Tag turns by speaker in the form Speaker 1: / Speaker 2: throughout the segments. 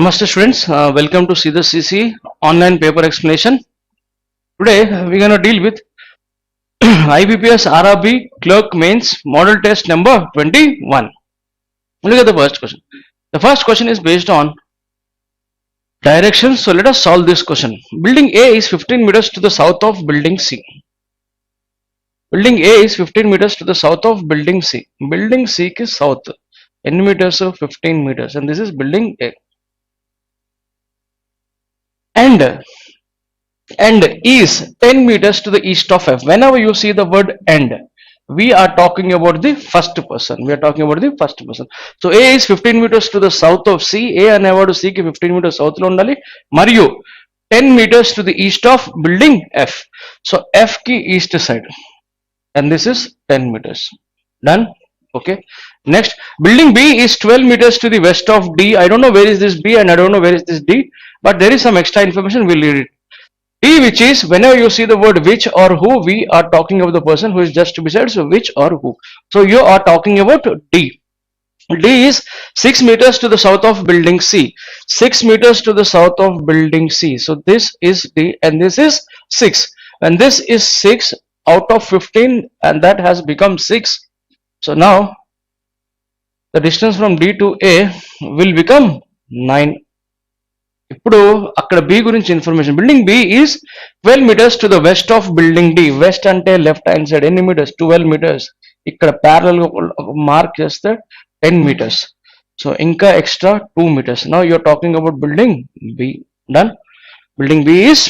Speaker 1: Namaste students, welcome to see the CC online paper explanation. Today we're going to deal with IBPS RRB clerk mains model test number 21. Look at the first question. The first question is based on directions. So let us solve this question. Building A is 15 meters to the south of building C. Building A is 15 meters to the south of building C. Building C is south. N meters of 15 meters and this is building A. And is 10 meters to the east of F. Whenever you see the word and, we are talking about the first person. So A is 15 meters to the south of C. A and C ki 15 meters south lo undali. Mariyu 10 meters to the east of building F. So F ki east side. And this is 10 meters. Done? Okay. Next, building B is 12 meters to the west of D. I don't know where is this B and I don't know where is this D, but there is some extra information. We'll read it. D, which is whenever you see the word which or who, we are talking about the person who is just beside. So which or who. So you are talking about D. D is 6 meters to the south of building C. 6 meters to the south of building C. So this is D and this is 6. And this is 6 out of 15 and that has become 6. So now the distance from D to A will become 9. ఇప్పుడు అక్కడ B గురించి information. Building B is 12 meters to the west of building D. West అంటే left hand side. ఎన్ని metres? 12 meters. ఇక్కడ parallel గా mark చేస్తే 10 meters. So ఇంకా extra 2 meters. Now you are talking about building B. Done. Building B is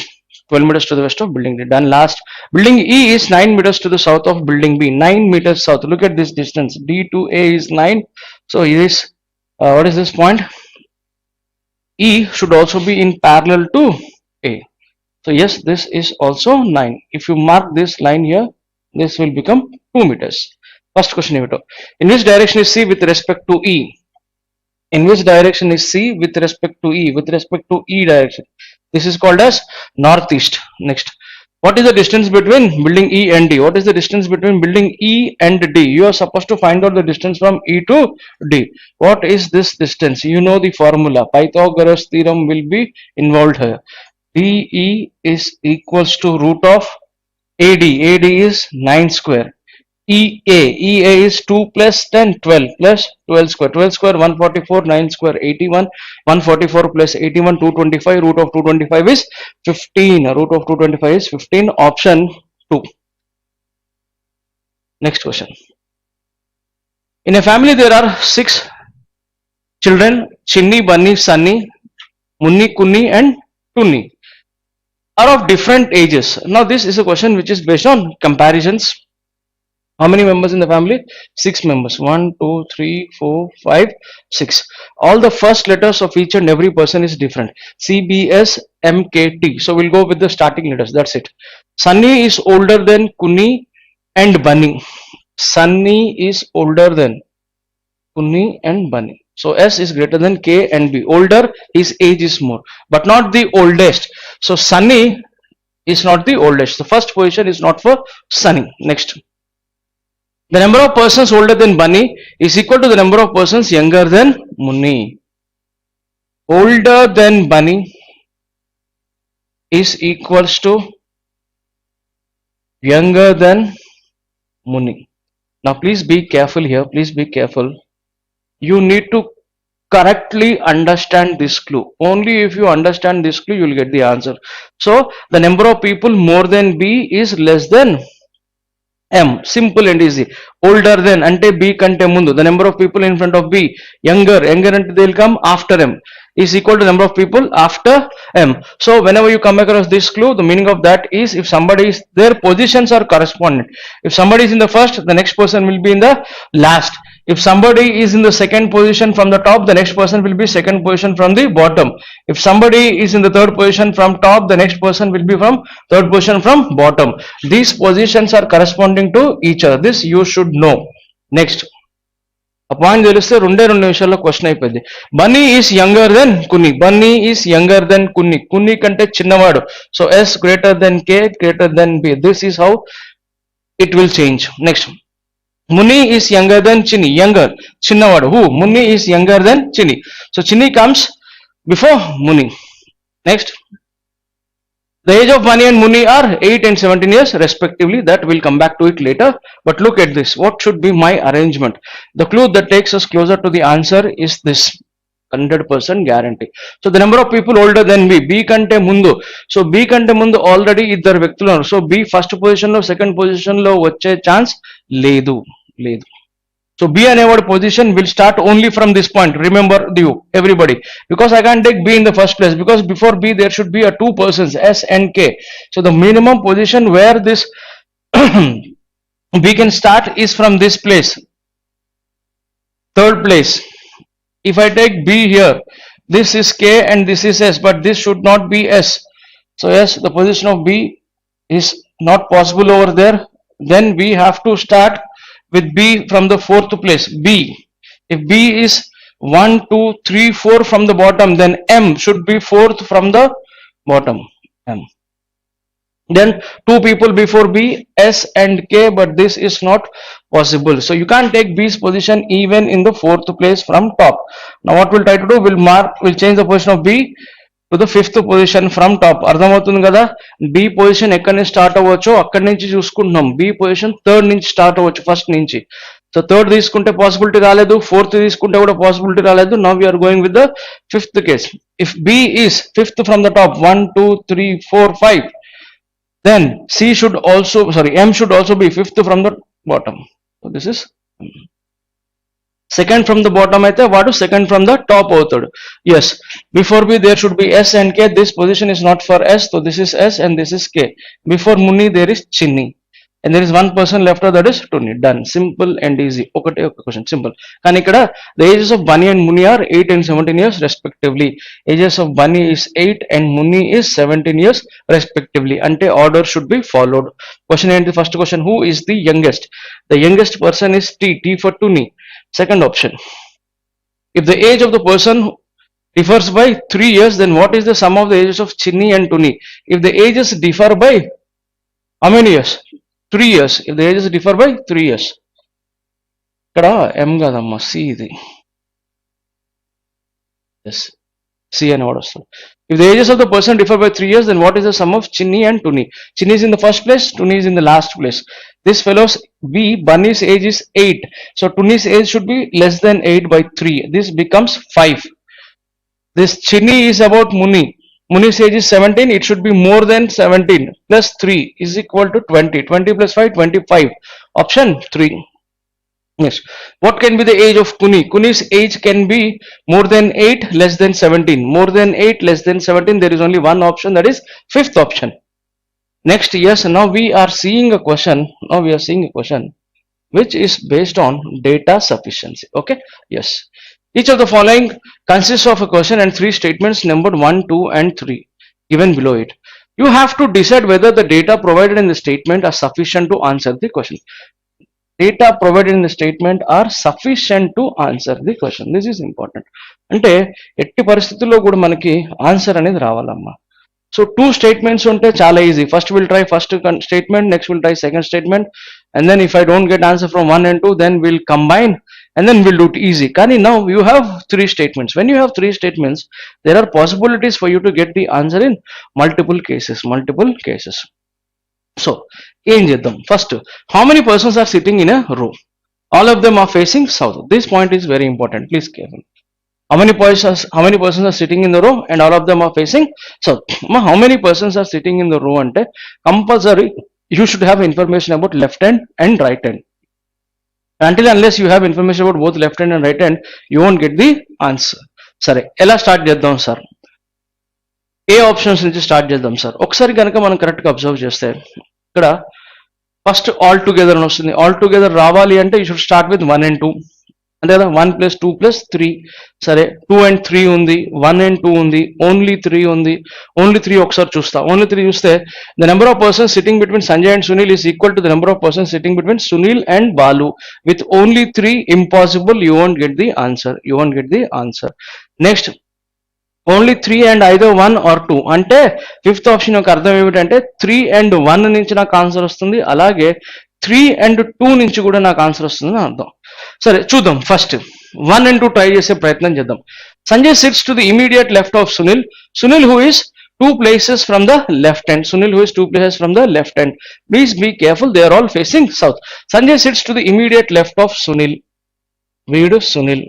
Speaker 1: 12 meters to the west of building D. Done. Last, building E is 9 meters to the south of building B. 9 meters south. Look at this distance. D to A is 9. So it is what is this point? E should also be in parallel to A. So yes, this is also 9. If you mark this line here, this will become 2 meters. First question, in which direction is C with respect to E? In which direction is C with respect to E? With respect to E direction. This is called as northeast. Next, what is the distance between building E and D? What is the distance between building E and D? You are supposed to find out the distance from E to D. What is this distance? You know the formula. Pythagoras theorem will be involved here. DE is equals to root of AD. AD is 9 square. EA is 2 plus 10, 12 plus 12 square. 12 square 144, 9 square 81, 144 plus 81 225. Root of 225 is 15. Root of 225 is 15. Option 2. Next question. In a family there are 6 children: Chinni, Bunny, Sunny, Munni, Kunni and Tunni are of different ages. Now this is a question which is based on comparisons. How many members in the family? 6 members. 1, 2, 3, 4, 5, 6. All the first letters of each and every person is different. C, B, S, M, K, T. So we'll go with the starting letters. That's it. Sunny is older than Kunni and Bunny. Sunny is older than Kunni and Bunny. So S is greater than K and B. Older, his age is more, but not the oldest. So Sunny is not the oldest. The first position is not for Sunny. Next. The number of persons older than Bunny is equal to the number of persons younger than Munni. Older than Bunny is equals to younger than Munni. Now please be careful here. Please be careful. You need to correctly understand this clue. Only if you understand this clue, you will get the answer. So the number of people more than B is less than M. Simple and easy. Older than ante B kante mundu. The number of people in front of B. Younger ante they will come after M. Is equal to number of people after M. So whenever you come across this clue, the meaning of that is if somebody is, their positions are correspondent. If somebody is in the first, the next person will be in the last. If somebody is in the second position from the top, the next person will be second position from the bottom. If somebody is in the third position from top, the next person will be from third position from bottom. These positions are corresponding to each other. This you should know. Next. A point తెలిస్తే రెండే నిమిషాల్లో question అయిపోయింది. Bunny is younger than Kunni. Bunny is younger than Kunni. Kunni కంటే చిన్నవాడు. So S greater than K, greater than B. This is how it will change. Next. Munni is younger than Chinni. Younger. Chinnavadu. Who? Munni is younger than Chinni. So Chinni comes before Muni. Next, the age of Mani and Muni are 8 and 17 years respectively. That we'll come back to it later. But look at this. What should be my arrangement? The clue that takes us closer to the answer is this. 100% guarantee. So the number of people older than B kante mundu. So B kante mundu already iddaru వ్యక్తులు ఉన్నారు. So B first position లో second position లో వచ్చే chance లేదు. So B and award position will start only from this point. Remember you everybody, because I can't take B in the first place, because before B there should be a two persons S and K. So the minimum position where this B can start is from this place, third place. If I take B here, this is K and this is S, but this should not be S. So yes, the position of B is not possible over there. Then we have to start with B from the fourth place. B, if B is 1 2 3 4 from the bottom, then M should be fourth from the bottom. M, then two people before B, S and K, but this is not possible. So you can't take B's position even in the fourth place from top. Now what we'll try to do, we'll change the position of B to the fifth position from top. అర్థమవుతుంది కదా, B position ఎక్కడి నుంచి start అవ్వచ్చో అక్కడి నుంచి చూసుకుంటున్నాం. B position third నుంచి start అవ్వచ్చు, first నుంచి. సో థర్డ్ తీసుకుంటే పాసిబిలిటీ రాలేదు, ఫోర్త్ తీసుకుంటే కూడా పాసిబిలిటీ రాలేదు. Now we are going with the fifth case. If B is fifth from the top, 1 2 3 4 5, then M should also be fifth from the bottom. So this is second from the bottom అయితే వాడు second from the top అవుతాడు. Yes, before B there should be S and K. This position is not for S, so this is S and this is K. Before Muni there is Chinni, and there is one person left, that is Tuni. Done. Simple and easy. ఒకటే ఒక question, simple. కానీ ఇక్కడ the ages of Bani and Muni are 8 and 17 years respectively. Ages of Bani is 8 and Muni is 17 years respectively. అంటే order should be followed. Question ఏంటి? First question, who is the youngest? The youngest person is T for Tuni. Second option, if the age of the person differs by 3 years, then what is the sum of the ages of Chinni and Tuni? If the ages differ by how many years? 3 years. If the ages differ by 3 years, ఇక్కడ M కాదమ్మా, C ఇది. Yes, C అని వాడు వస్తుంది. If the ages of the person differ by 3 years, then what is the sum of Chinni and Tuni? Chinni is in the first place, Tuni is in the last place. This fellow's Bunny's age is 8. So Tuni's age should be less than 8 by 3. This becomes 5. This Chinni is about Muni. Muni's age is 17. It should be more than 17. Plus 3 is equal to 20. 20 plus 5, 25. Option 3. Yes. What can be the age of Kuni? Kuni's age can be more than 8, less than 17. More than 8, less than 17. There is only one option, that is fifth option. Next, yes, now we are seeing a question. Which is based on data sufficiency. Okay. Yes. Each of the following consists of a question and 3 statements numbered 1, 2 and 3 given below it. You have to decide whether the data provided in the statement are sufficient to answer the question. Data provided in the statement are sufficient to answer the question. This is important. అంటే ఎట్టి పరిస్థితుల్లో కూడా మనకి answer అనేది రావాలమ్మా. So 2 statements ఉంటే చాలా easy. First will try first statement, next will try second statement, and then if I don't get answer from 1 and 2, then we'll combine and then we'll do it easy. Kani, now you have 3 statements. When you have 3 statements, there are possibilities for you to get the answer in multiple cases. So ఏం చేద్దాం? First, how many persons are sitting in a row? All of them are facing south. This point is very important. Please careful. How many persons are sitting in the row and all of them are facing south? How many persons are sitting in the row ante compulsory you should have information about left hand and right hand. Until unless you have information about both left hand and right hand, you won't get the answer. సరే, ఎలా start చేద్దాం sir? ఏ options నుంచి start చేద్దాం sir? ఒకసారి కనుక మనం కరెక్ట్గా observe చేస్తే ఇక్కడ ఫస్ట్ ఆల్ టుగెదర్ అని వస్తుంది. ఆల్ టుగెదర్ రావాలి అంటే you should start with 1 and 2. అంతే కదా, 1 + 2 + 3. సరే, 2 and 3 ఉంది, 1 and 2 ఉంది, ఓన్లీ 3 ఉంది. ఓన్లీ 3 ఒకసారి చూస్తా. ఓన్లీ 3 చూస్తే the number of persons sitting between Sanjay and Sunil is equal to the number of persons sitting between Sunil and Balu. With only 3 impossible, you won't get the answer. Next, only 3 and either 1 or 2 అంటే fifth option యొక్క అర్థం ఏమిటంటే 3 and 1 నుంచి నాకు answer వస్తుంది, అలాగే 3 and 2 నుంచి కూడా నాకు ఆన్సర్ వస్తుంది అని అర్థం. సరే చూద్దాం, ఫస్ట్ 1 and 2 ట్రై చేసే ప్రయత్నం చేద్దాం. Sanjay sits to the immediate left of Sunil. Sunil, who is two places from the left hand. Sunil, who is two places from the left hand. Please be careful. They are all facing south. Sanjay sits to the immediate left of Sunil. వీడు సునీల్.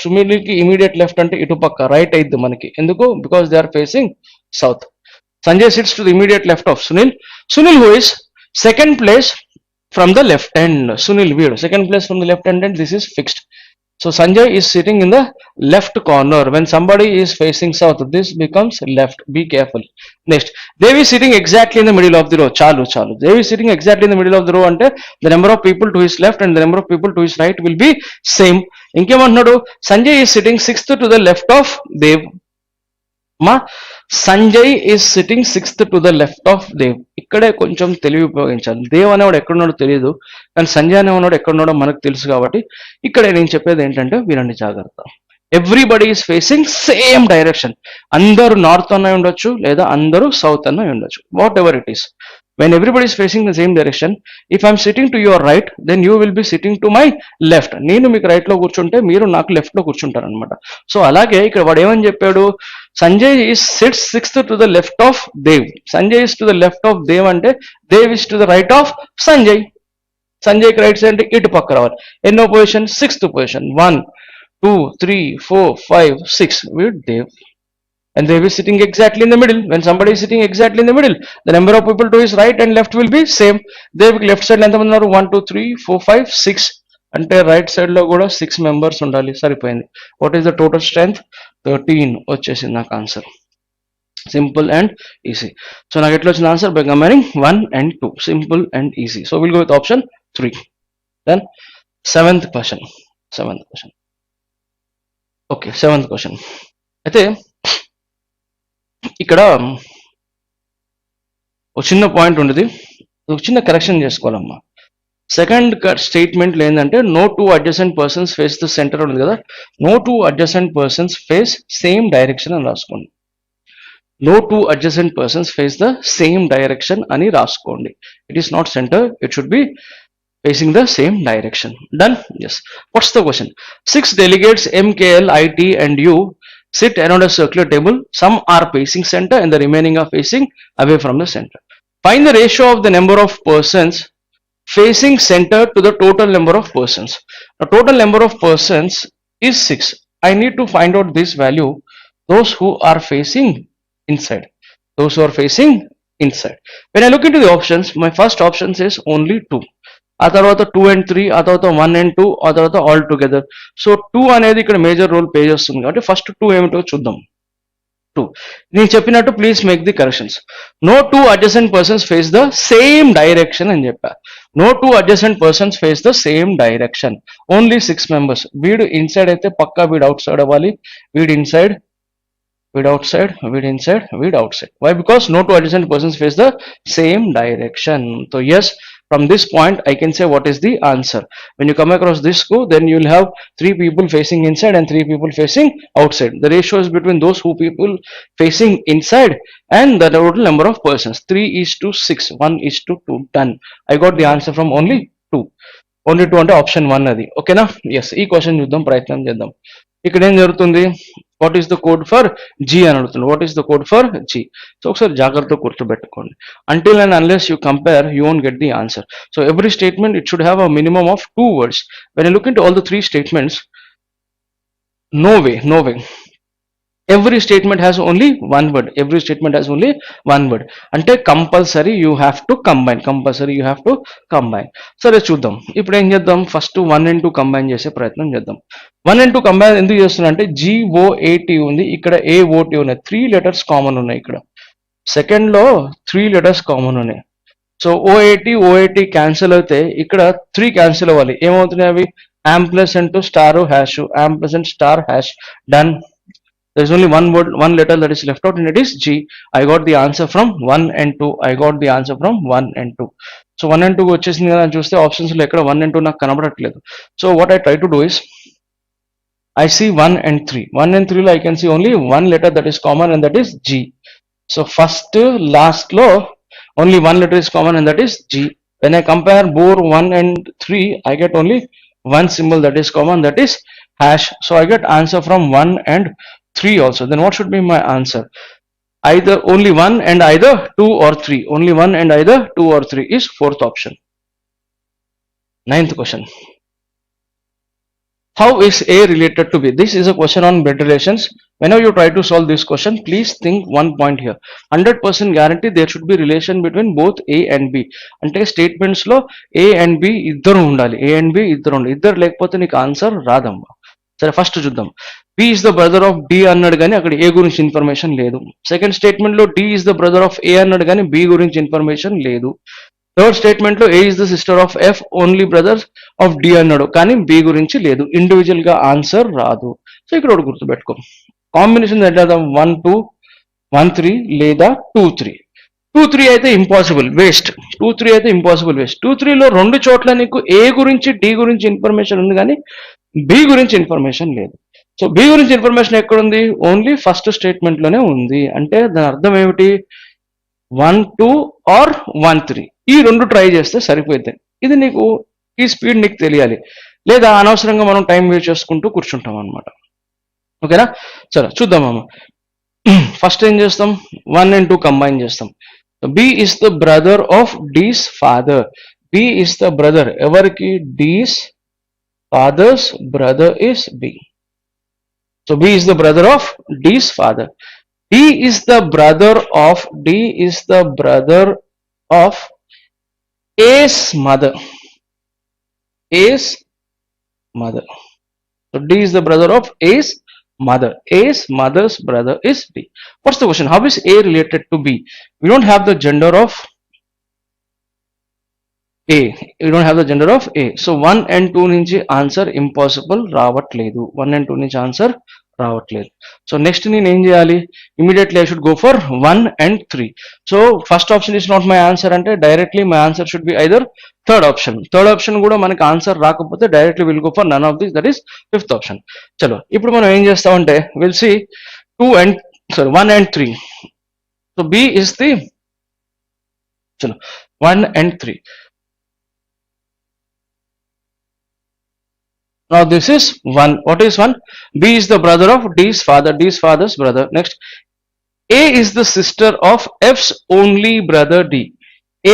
Speaker 1: సునీల్కి immediate left అంటే ఇటు పక్క right అయింది మనకి. ఎందుకు? Because they are facing south. Sanjay sits to the immediate left of Sunil. Sunil, who is second place from the left hand. Sunil Veer, second place from the left hand, and this is fixed. So Sanjay is sitting in the left corner. When somebody is facing south, this becomes left. Be careful. Next, Devi is sitting exactly in the middle of the row. Chalu. Devi is sitting exactly in the middle of the row. And the number of people to his left and the number of people to his right will be same. Inkemantunnadu, Sanjay is sitting sixth to the left of Dev. మా Sanjay is sitting sixth to the left of Dev. ఇక్కడే కొంచెం తెలివి ఉపయోగించాలి. దేవ్ అనేవాడు ఎక్కడున్నాడో తెలియదు, కానీ సంజయ్ అనేవాడు ఎక్కడున్నాడో మనకు తెలుసు. కాబట్టి ఇక్కడ నేను చెప్పేది ఏంటంటే వినండి జాగ్రత్త. Everybody is facing same direction. అందరూ నార్త్ అన్న ఉండొచ్చు, లేదా అందరూ సౌత్ అన్న ఉండొచ్చు. What ever it is, when everybody is facing the same direction, if I'm sitting to your right, then you will be sitting to my left. నేను మీకు right లో కూర్చుంటే మీరు నాకు లెఫ్ట్ లో కూర్చుంటారు అనమాట. సో అలాగే ఇక్కడ వాడు ఏమని చెప్పాడు, Sanjay is sits sixth to the left of Dev. Sanjay is to the left of Dev అంటే Dev is to the right of Sanjay. సంజయ్కి రైట్ సైడ్ అంటే ఇటు పక్క రావాలి. ఎన్నో position? Sixth position. 1 2 3 4 5 6 with Dev. And Dev is sitting exactly in the middle. When somebody is sitting exactly in the middle, the number of people to his right and left will be same. Dev left side ఎంత మంది ఉన్నారు? 1 2 3 4 5 6. అంటే right side లో కూడా 6 members ఉండాలి. సరిపోయింది. What is the total strength? 13 వచ్చేసింది నాకు answer. Simple and easy. So నాకు ఎట్లా వచ్చిన answer? By combining 1 and 2. Simple and easy. So will go with option 3. Then seventh question. Okay, seventh question. అయితే ఇక్కడ ఒక చిన్న పాయింట్ ఉండేది, ఒక చిన్న కరెక్షన్ చేసుకోవాలమ్మా. సెకండ్ స్టేట్మెంట్ ఏంటంటే no two adjacent persons face the centre ఉంది కదా, no two adjacent persons face same direction అని రాసుకోండి. No two adjacent persons face the same direction అని రాసుకోండి. It is not centre, it should be facing the same direction. Done? Yes. What's the question? 6 delegates M, K, L, I, T and U sit around a circular table. Some are facing center and the remaining are facing away from the center. Find the ratio of the number of persons facing center to the total number of persons. The total number of persons is 6. I need to find out this value. Those who are facing inside. Those who are facing inside. When I look into the options, my first option says only 2. ఆ తర్వాత 2 and 3, ఆ తర్వాత 1 and 2, ఆ తర్వాత all together. So 2 అనేది ఇక్కడ major role play చేస్తుంది. కాబట్టి ఫస్ట్ 2 ఏమిటో చూద్దాం. 2 నేను చెప్పినట్టు please make the corrections. No two adjacent persons face the same direction అని చెప్పా. No two adjacent persons face the same direction. Only 6 members. వీడు ఇన్సైడ్ అయితే పక్కా వీడు అవుట్ సైడ్ అవ్వాలి. వీడు ఇన్సైడ్, వీడు అవుట్ సైడ్, వీడు ఇన్సైడ్, వీడు outside. Why? Because no two adjacent persons face the same direction. So yes, from this point I can say what is the answer. When you come across this score, then you will have 3 people facing inside and 3 people facing outside. The ratio is between those who people facing inside and the total number of persons. 3:6, 1:2. Done. I got the answer from only 2. Only 2 అంటే option 1 అది. ఓకేనా? Yes. ఈ question చూద్దాం, ప్రయత్నం చేద్దాం. ఇక్కడ ఏం జరుగుతుంది? What is the code for G అని అడుగుతుంది. What is the code for G? So ఒకసారి జాగ్రత్తగా గుర్తుపెట్టుకోండి. Until and unless you compare, you won't get the answer. So every statement it should have a minimum of 2 words. When I look into all the 3 statements, no way. Every statement has only one word. Every statement has only one word. అంటే compulsory you have to combine. Compulsory you have to combine. సరే చూద్దాం. ఇప్పుడు ఏం చేద్దాం? First 1 and 2 combine చేసే ప్రయత్నం చేద్దాం. 1 and 2 combine ఎందుకు చేస్తున్నా అంటే GOAT ఉంది, ఇక్కడ AOT ఉన్నాయి. 3 letters కామన్ ఉన్నాయి. ఇక్కడ సెకండ్ లో 3 letters కామన్ ఉన్నాయి. సో OAT క్యాన్సిల్ అయితే ఇక్కడ 3 క్యాన్సిల్ అవ్వాలి. ఏమవుతున్నాయి అవి? ampersand star hash, ampersand star hash. Done. There is only one word, one letter that is left out, and it is G. I got the answer from 1 and 2. I got the answer from 1 and 2. So 1 and 2 వచ్చేసింది కదా అని చూస్తే options లో ఎక్కడ 1 and 2 నాకు కనబడట్లేదు. So what I try to do is I see 1 and 3. 1 and 3 లో I can see only one letter that is common, and that is G. So first last లో only one letter is common, and that is G. When I compare both 1 and 3, I get only one symbol that is common, that is hash. So I get answer from 1 and 3 also. Then what should be my answer? Either only 1 and either 2 or 3. Only 1 and either 2 or 3 is fourth option. Ninth question. How is A related to B? This is a question on blood relations. Whenever you try to solve this question, please think one point here. 100% guarantee there should be relation between both A and B. అంటే statements లో A and B ఇద్దరు ఉండాలి. A and B ఇద్దరు ఉండాలి. ఇద్దరు లేకపోతే నీకు answer రాదమ్మా. సరే ఫస్ట్ చూద్దాం. B is the brother of D అన్నాడు కానీ అక్కడ A గురించి ఇన్ఫర్మేషన్ లేదు. సెకండ్ స్టేట్మెంట్ లో D is the brother of A అన్నాడు కానీ B గురించి ఇన్ఫర్మేషన్ లేదు. థర్డ్ స్టేట్మెంట్ లో A is the sister of F only brother of D అన్నాడు కానీ బి గురించి లేదు. ఇండివిజువల్ గా ఆన్సర్ రాదు. సో ఇక్కడ ఒకటి గుర్తుపెట్టుకో, కాంబినేషన్ ఎట్లా 1 2 1 3 లేదా 2 3. 2 3 అయితే ఇంపాసిబుల్, వేస్ట్. 2 3 అయితే ఇంపాసిబుల్, వేస్ట్. 2 3 లో రెండు చోట్ల నీకు ఏ గురించి డి గురించి ఇన్ఫర్మేషన్ ఉంది కానీ బి గురించి ఇన్ఫర్మేషన్ లేదు. సో బి గురించి ఇన్ఫర్మేషన్ ఎక్కడుంది? ఓన్లీ ఫస్ట్ స్టేట్మెంట్ లోనే ఉంది. అంటే దాని అర్థం ఏమిటి? 1 2 ఆర్ 1 3 ఈ రెండు ట్రై చేస్తే సరిపోయింది. ఇది నీకు ఈ స్పీడ్ నీకు తెలియాలి, లేదా అనవసరంగా మనం టైం వేస్ట్ చేసుకుంటూ కూర్చుంటాం అనమాట. ఓకేనా? సరే చూద్దాం అమ్మ. ఫస్ట్ ఏం చేస్తాం? 1 and 2 కంబైన్ చేస్తాం. B is the brother of D's father. B is the brother ఎవరికి? D's father's brother is B. So B is the brother of D's father. D is the brother of A's mother. A's mother. So D is the brother of A's mother. A's mother's brother is B. What's the question? How is A related to B? We don't have the gender of A. We don't have the gender of A. So 1 and 2 నుంచి answer impossible రావట్లేదు. 1 and 2 నుంచి answer రావట్లేదు. So next నేను ఏం చేయాలి? Immediately I should go for 1 and 3. So first option is not my answer అంటే directly my answer should be either third option. Third option కూడా మనకి ఆన్సర్ రాకపోతే directly will go for none of this, that is fifth option. చలో ఇప్పుడు మనం ఏం చేస్తామంటే will see 1 and 3. So B is the, చలో 1 and 3. Now this is 1. What is 1? B is the brother of D's father, D's father's brother. Next, A is the sister of F's only brother D.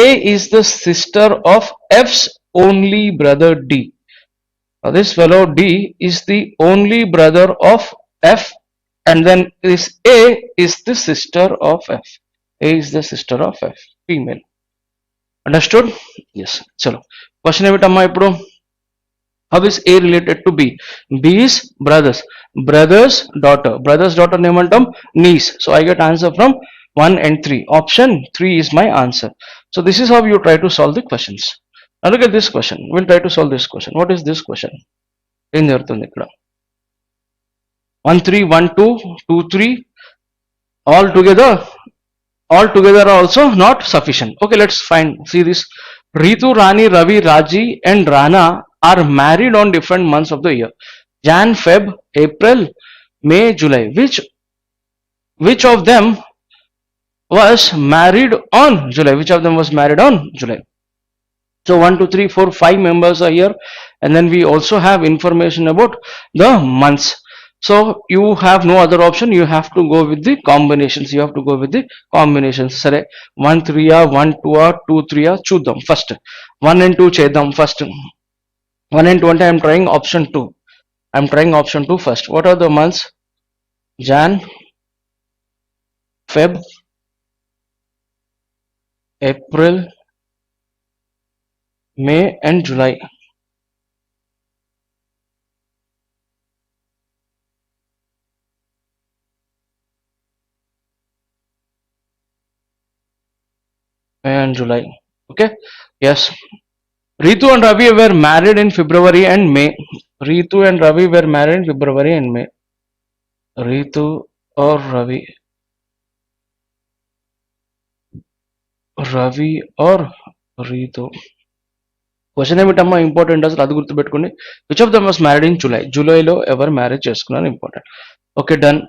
Speaker 1: A is the sister of F's only brother D. Now this fellow D is the only brother of F, and then this A is the sister of F. A is the sister of F, female. Understood? Yes. Chalo. Question ఏమిటమ్మా ఇప్పుడు? How is A related to B? B is brother's daughter name antam niece. So I get answer from 1 and 3. Option 3 is my answer. So this is how you try to solve the questions. Now look at this question. We'll try to solve this question. What is this question? In the 1 3 1 2 2 3 all together are also not sufficient. Okay, let's see this. Ritu, Rani, Ravi, Raji and Rana are married on different months of the year. Jan, Feb, April, May, July. Which of them was married on July? Which of them was married on July? So 1 2 3 4 5 members are here, and then we also have information about the months. So you have no other option. You have to go with the combinations. Sare 1 3 1 2 2 3 చూద్దాం. First 1 and 2 చేద్దాం. First 1 and 2 అంటే I'm trying option 2. I'm trying option 2 first. What are the months? Jan, Feb, April, May and July. May and July. Okay. Yes. Ritu and Ravi were married in February and May. Ritu and Ravi were married in February and May. Ritu or Ravi. Ravi or Ritu. Question ఏమిటమ్మా important అసలు అది గుర్తుపెట్టుకోండి. Which of them was married in July. జూలైలో ఎవరు marriage చేసుకున్నారు important. Okay done.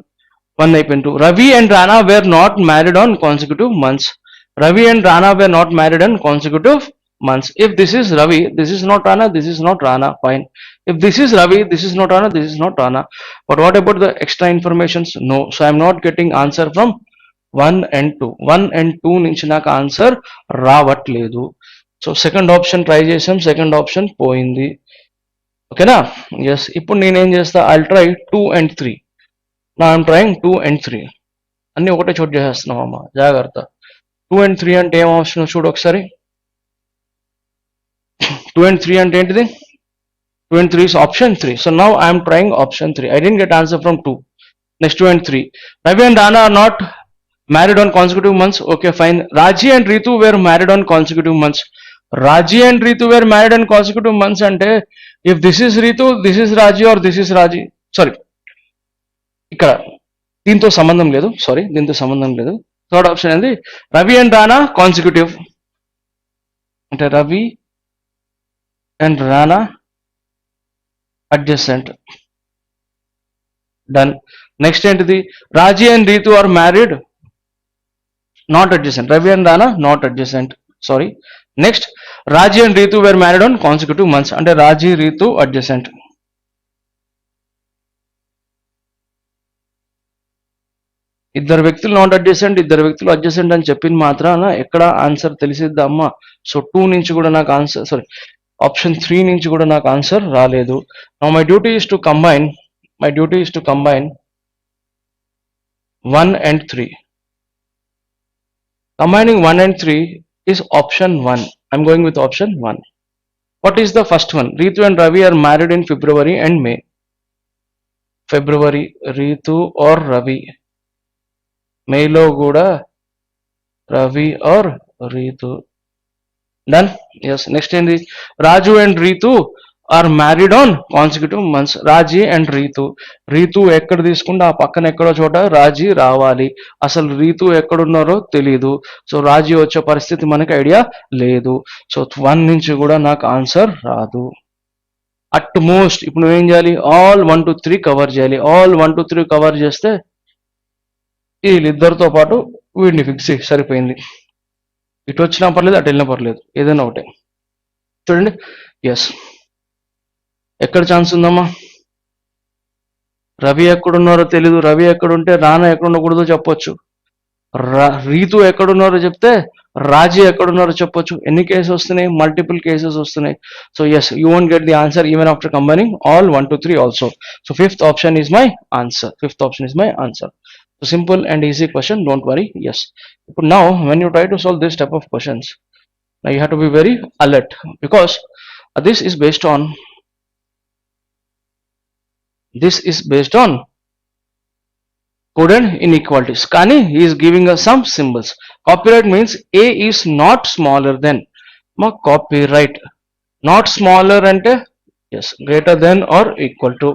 Speaker 1: 1 అయిపోయింది. Ravi and Rana were not married on consecutive months. Ravi and Rana were not married on consecutive months. If this is Ravi, this is not Rana, this is not Rana, fine. If this is Ravi, this is not Rana, this is not Rana. But what about the extra informations? No. So I'm not getting answer from 1 and 2. 1 and 2 నుంచి నాకు answer రావట్లేదు. So second option try చేసాం, second option పోయింది. ఓకేనా? Yes. ఇప్పుడు నేనేం చేస్తా, I'll try 2 and 3. నా ఐఎమ్ ట్రయింగ్ 2 and 3. అన్ని ఒకటే చోటు చేసేస్తున్నాం అమ్మ, జాగ్రత్త. 2 and 3 అంటే ఏం ఆప్షన్ చూడు ఒకసారి. 2 and 3 అంటే ఏంటిది? 2 and 3 is option 3. So now I am trying option 3. I didn't get answer from 2. Next 2 and 3. Ravi and Rana are not married on consecutive months. Okay, fine. Raji and Ritu were married on consecutive months. Raji and Ritu were married on consecutive months అంటే if this is Ritu, this is Raji or this is Raji. Sorry. ఇక్కడ దీంతో సంబంధం లేదు. Sorry, దీంతో సంబంధం లేదు. Third option ఏంది? Ravi and Rana consecutive అంటే Ravi and Rana adjacent. Done. Next ఏంటిది? Raji and Ritu are married, not adjacent. Ravi and Rana not adjacent. Sorry. Next, Raji and Ritu were married on consecutive months. అంటే Raji Ritu adjacent. ఇద్దరు వ్యక్తులు not adjacent, ఇద్దరు వ్యక్తులు adjacent అని చెప్పిన మాత్రాన ఎక్కడ ఆన్సర్ తెలిసిద్దా అమ్మా? సో 2 నుంచి కూడా నాకు ఆన్సర్, సారీ ఆప్షన్ 3 నుంచి కూడా నాకు ఆన్సర్ రాలేదు. Now my duty is to combine 1 and 3. Combining 1 and 3 is option 1. I'm going with option 1. What is the first one? Ritu and Ravi are married in February and May. February, Ritu or Ravi. May lo kuda Ravi or Ritu. Done? Yes. Next ఏంది? Raju and Ritu are married on consecutive months. Raji and Ritu. Ritu ఎక్కడ తీసుకుంటే ఆ పక్కన ఎక్కడో చోట రాజీ రావాలి. అసలు రీతు ఎక్కడున్నారో తెలీదు. సో రాజీ వచ్చే పరిస్థితి మనకి ఐడియా లేదు. సో 1 నుంచి కూడా నాకు ఆన్సర్ రాదు. అట్ మోస్ట్ ఇప్పుడు నువ్వేం చేయాలి? ఆల్ 1 to 3 కవర్ చేయాలి. ఆల్ 1 to 3 కవర్ చేస్తే వీళ్ళిద్దరితో పాటు వీడిని ఫిక్స్ చేయి, సరిపోయింది. ఇటు వచ్చినా పర్లేదు, అటు వెళ్ళినా పర్లేదు, ఏదైనా ఒకటే. చూడండి. ఎస్. ఎక్కడ ఛాన్స్ ఉందమ్మా? రవి ఎక్కడున్నారో తెలీదు. రవి ఎక్కడుంటే రానా ఎక్కడుండకూడదో చెప్పొచ్చు. రీతు ఎక్కడున్నారో చెప్తే రాజీ ఎక్కడున్నారో చెప్పొచ్చు. ఎన్ని కేసెస్ వస్తున్నాయి? మల్టిపుల్ కేసెస్ వస్తున్నాయి. So yes, you won't get the answer even after combining all 1 to 3 also. So fifth option is my answer. So simple and easy question, don't worry. Yes. But now when you try to solve this type of questions, now you have to be very alert because this is based on coded inequalities. Kani, he is giving us some symbols. Copyright means A is not smaller than. Ma copyright not smaller ante yes greater than or equal to.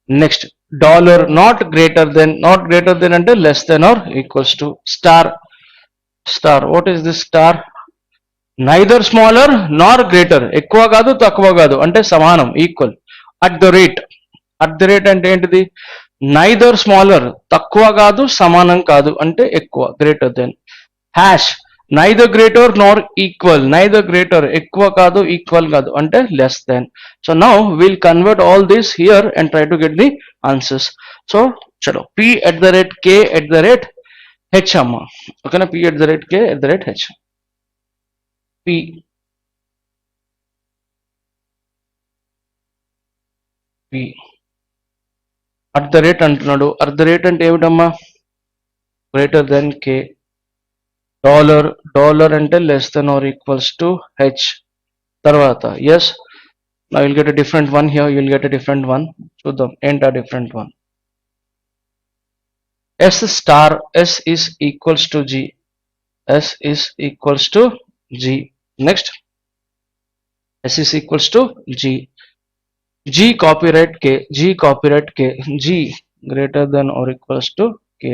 Speaker 1: Next, dollar not greater than అంటే less than or equals to. Star, what is this star? Neither smaller nor greater, ఎక్కువ కాదు తక్కువ కాదు అంటే సమానం, equal. at the rate అంటే ఏంటిది? neither smaller తక్కువ కాదు సమానం కాదు అంటే ఎక్కువ, greater than. hash neither greater nor equal, ఎక్కువ కాదు ఈక్వల్ కాదు అంటే less than. So now we'll convert all this here and try to get the answers. So chalo, p@k@h amma. Okay na, p@k@h. p at the rate అంటున్నాడు. at the rate అంటే ఏమిటమ్మా? greater than k. Dollar అంటే less than or equals to h. తర్వాత yes, now you'll get a different one here. చూద్దాం ఏంటా different one. s star, s is equals to g. Next, s is equals to g. g copyright k. g greater than or equals to k.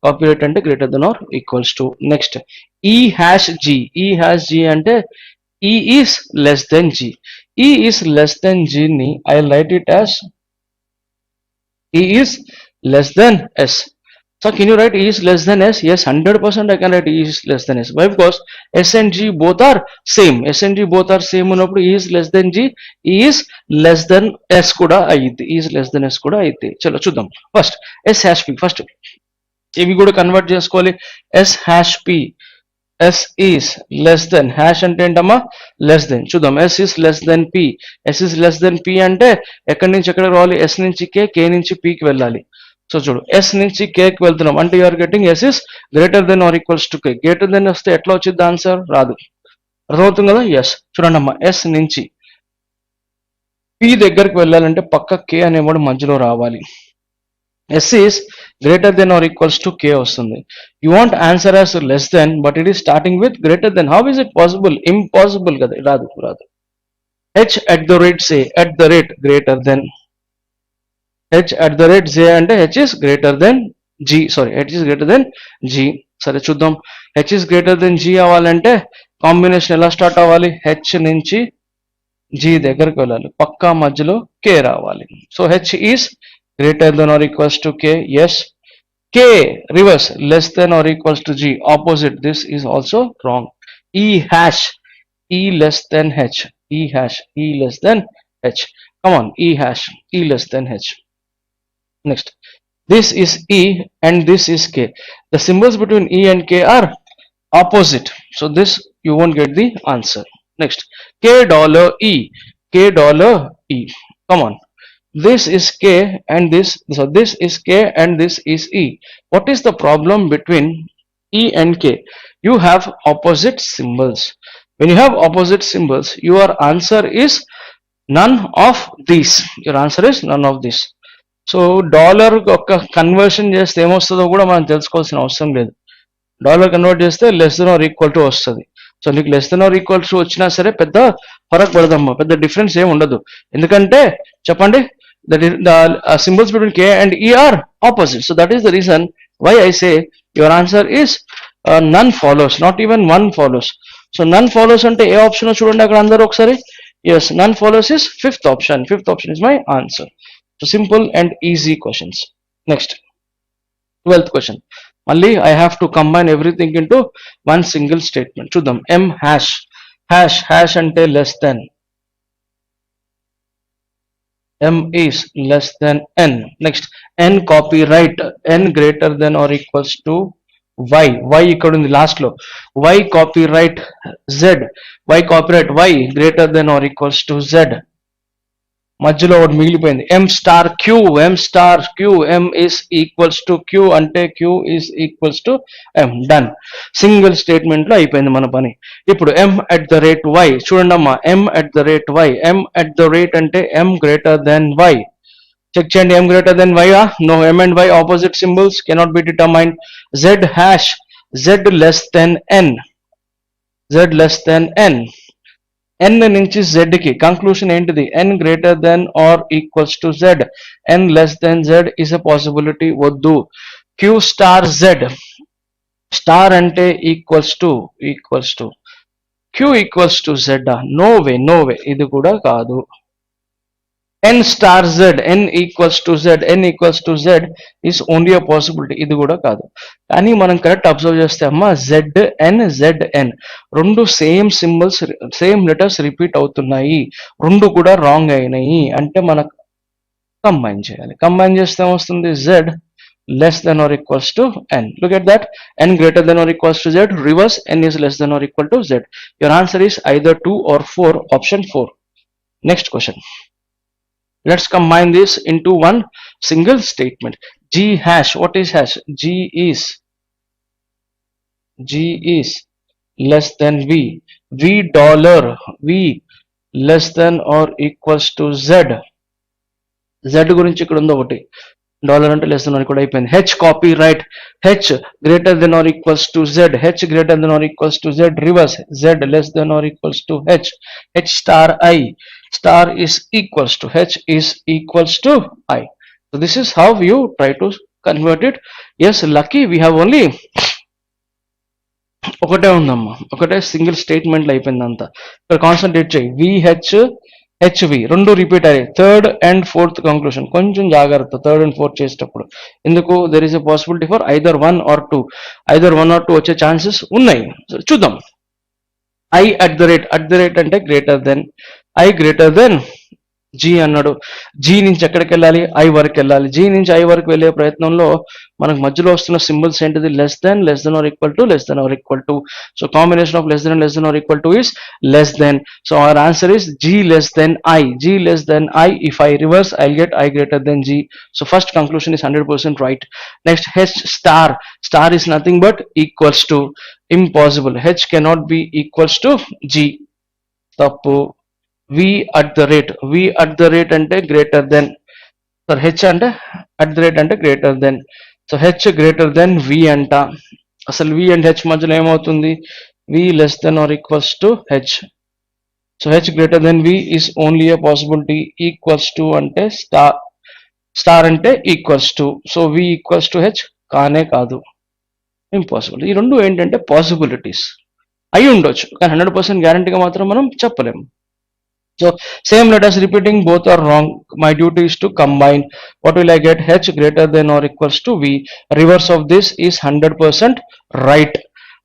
Speaker 1: copyright అంటే greater than or equals to. Next, e hash g అంటే e is less than g. ni I'll write it as e is less than s. So can you write E is less than S? Yes, 100% I can write E is less than S. Why? Because S and G both are same. S and G both are same ఉన్నప్పుడు E is less than G, E is less than S కూడా అయ్యింది. E is less than S కూడా అయితే. చలో చూద్దాం. First S hash P. First ఇవి కూడా convert చేసుకోవాలి. S hash P. S is less than hash అంటే ఏంటమ్మా less than చూద్దాం. S is less than P. S is less than P అంటే ఎక్కడి నుంచి ఎక్కడికి రావాలి? S నుంచి K నుంచి P కి వెళ్ళాలి. సో చూడు S నుంచి K కి వెళ్తున్నాం అంటే you are getting S is greater than or equals to K. Greater than వస్తే ఎట్లా వచ్చింది ఆన్సర్? రాదు. అర్థమవుతుంది కదా? ఎస్ చూడండి అమ్మా, S నుంచి P దగ్గరికి వెళ్ళాలంటే పక్క K అనేవాడు మధ్యలో రావాలి. S is greater than or equals to K వస్తుంది. You want answer as less than, but it is starting with greater than. How is it possible? Impossible కదా, రాదు. H at the rate say, at the rate greater than. H at the rate say అంటే H is greater than G. H is greater than G. సరే చూద్దాం. H is greater than G అవ్వాలంటే combination ఎలా start అవ్వాలి? H నుంచి G దగ్గరికి వెళ్ళాలి, పక్కా మధ్యలో K రావాలి. So H is greater than or equals to K. Yes. K reverse less than or equals to G. Opposite. This is also wrong. E hash. E less than H. E hash. E less than H. Come on. E hash. E less than H. Next. This is E and this is K. The symbols between E and K are opposite. So this you won't get the answer. Next. K dollar E. K dollar E. Come on. This is K and this is K and this is E. What is the problem between E and K? You have opposite symbols. When you have opposite symbols, your answer is none of these. Your answer is none of this. So dollar ఒక conversion చేస్తే ఏమొస్తుందో కూడా మనం తెలుసుకోవాల్సిన అవసరం లేదు. Dollar convert చేస్తే less than or equal to వస్తుంది. సో నీకు less than or equal to వచ్చినా సరే పెద్ద ఫరక్ పడదమ్మా, పెద్ద డిఫరెన్స్ ఏమి ఉండదు. ఎందుకంటే చెప్పండి, the symbols between K and E are opposite. So that is the reason why I say your answer is none follows, not even one follows. So none follows ante A option చూడండి అక్కడ అందరూ ఒకసారి. Yes, none follows is fifth option. Fifth option is my answer. So simple and easy questions. Next, 12th question. Only I have to combine everything into one single statement. చూద్దాం. M hash. Hash ante less than. M is less than N. Next, N copyright. N greater than or equals to Y. Y ఇక్కడ ఉంది last లో. Y copyright Z. Y copyright Y greater than or equals to Z. మధ్యలో ఒకటి మిగిలిపోయింది. M star Q. M star Q. M is equals to Q అంటే Q is equals to M. Done. Single statement లో అయిపోయింది మన పని. ఇప్పుడు M at the rate Y. చూడండి అమ్మా, M at the rate Y. M at the rate అంటే M greater than Y. Check చేయండి, M greater than Y. No, M and Y opposite symbols cannot be determined. Z hash. Z less than N. Z less than N. N నుంచి Z కి conclusion ఏంటిది? N greater than or equals to Z. N less than Z is a possibility. వద్దు. Q star Z. Star అంటే equals to. Q equals to Z. No way. ఇది కూడా కాదు. N star Z. N equals to Z. N equals to Z is only a possibility. ఇది కూడా కాదు. కానీ మనం కరెక్ట్ అబ్జర్వ్ చేస్తే అమ్మా, ZN రెండు same symbols, same letters repeat అవుతున్నాయి. రెండు కూడా రాంగ్ అయినాయి అంటే మనకు కంబైన్ చేయాలి. కంబైన్ చేస్తే వస్తుంది Z less than or equals to N. Look at that. N greater than or equals to Z. Reverse, N is less than or equal to Z. Your answer is either 2 or 4. Option 4. Next question. Let's combine this into one single statement. G hash. What is hash? G is less than V. V dollar. V less than or equals to Z. Z గురించి ఇక్కడ ఉంది ఒకటి. Dollar అంటే less than or equal అయిపోయింది. H copyright. H greater than or equals to Z. H greater than or equals to Z. Reverse. Z less than or equals to H. H star I. Star is equals to. H is equals to I. So this is how you try to convert it. Yes, lucky we have only ఒకటే ఉందమ్మా, ఒకటే single statement అయిపోయింది అంతా. ఇక్కడ concentrate చేయి. VH HV రెండు repeat అయ్యాయి. Third and fourth conclusion కొంచెం జాగ్రత్త థర్డ్ అండ్ ఫోర్త్ చేసేటప్పుడు. ఎందుకు there is a possibility for either 1 or 2 వచ్చే ఛాన్సెస్ ఉన్నాయి. చూద్దాం. ఐ అట్ ద రేట్ అంటే greater than, I greater than G అన్నాడు. జీ నుంచి ఎక్కడికి వెళ్ళాలి? ఐ వరకు వెళ్ళాలి. జీ నుంచి ఐ వరకు వెళ్ళే ప్రయత్నంలో మనకు మధ్యలో వస్తున్న సింబల్స్ ఏంటిది? Less than or equal to, less than or equal to. So combination of less than or equal to is less than. So our answer is G less than I. G less than I. If I reverse I get I greater than G. So first conclusion is 100% right. Next, H star. Star is nothing but equals to. Impossible. H cannot be equals to G. తప్పు. V at the rate అంటే greater than, sir H అంటే at the rate అంటే greater than. So H greater than V అంట. అసలు V and H మధ్యలో ఏమవుతుంది? V less than or equals to H. So H greater than V is only a possibility. Equals to అంటే star అంటే equals to. So V equals to H కానే కాదు, impossible. ఈ రెండు ఏంటంటే పాసిబిలిటీస్ అయి ఉండొచ్చు, కానీ 100% గ్యారంటీగా మాత్రం మనం చెప్పలేము. So same letters repeating, both are wrong. My duty is to combine. What will I get? H greater than or equals to V. Reverse of this is 100% right.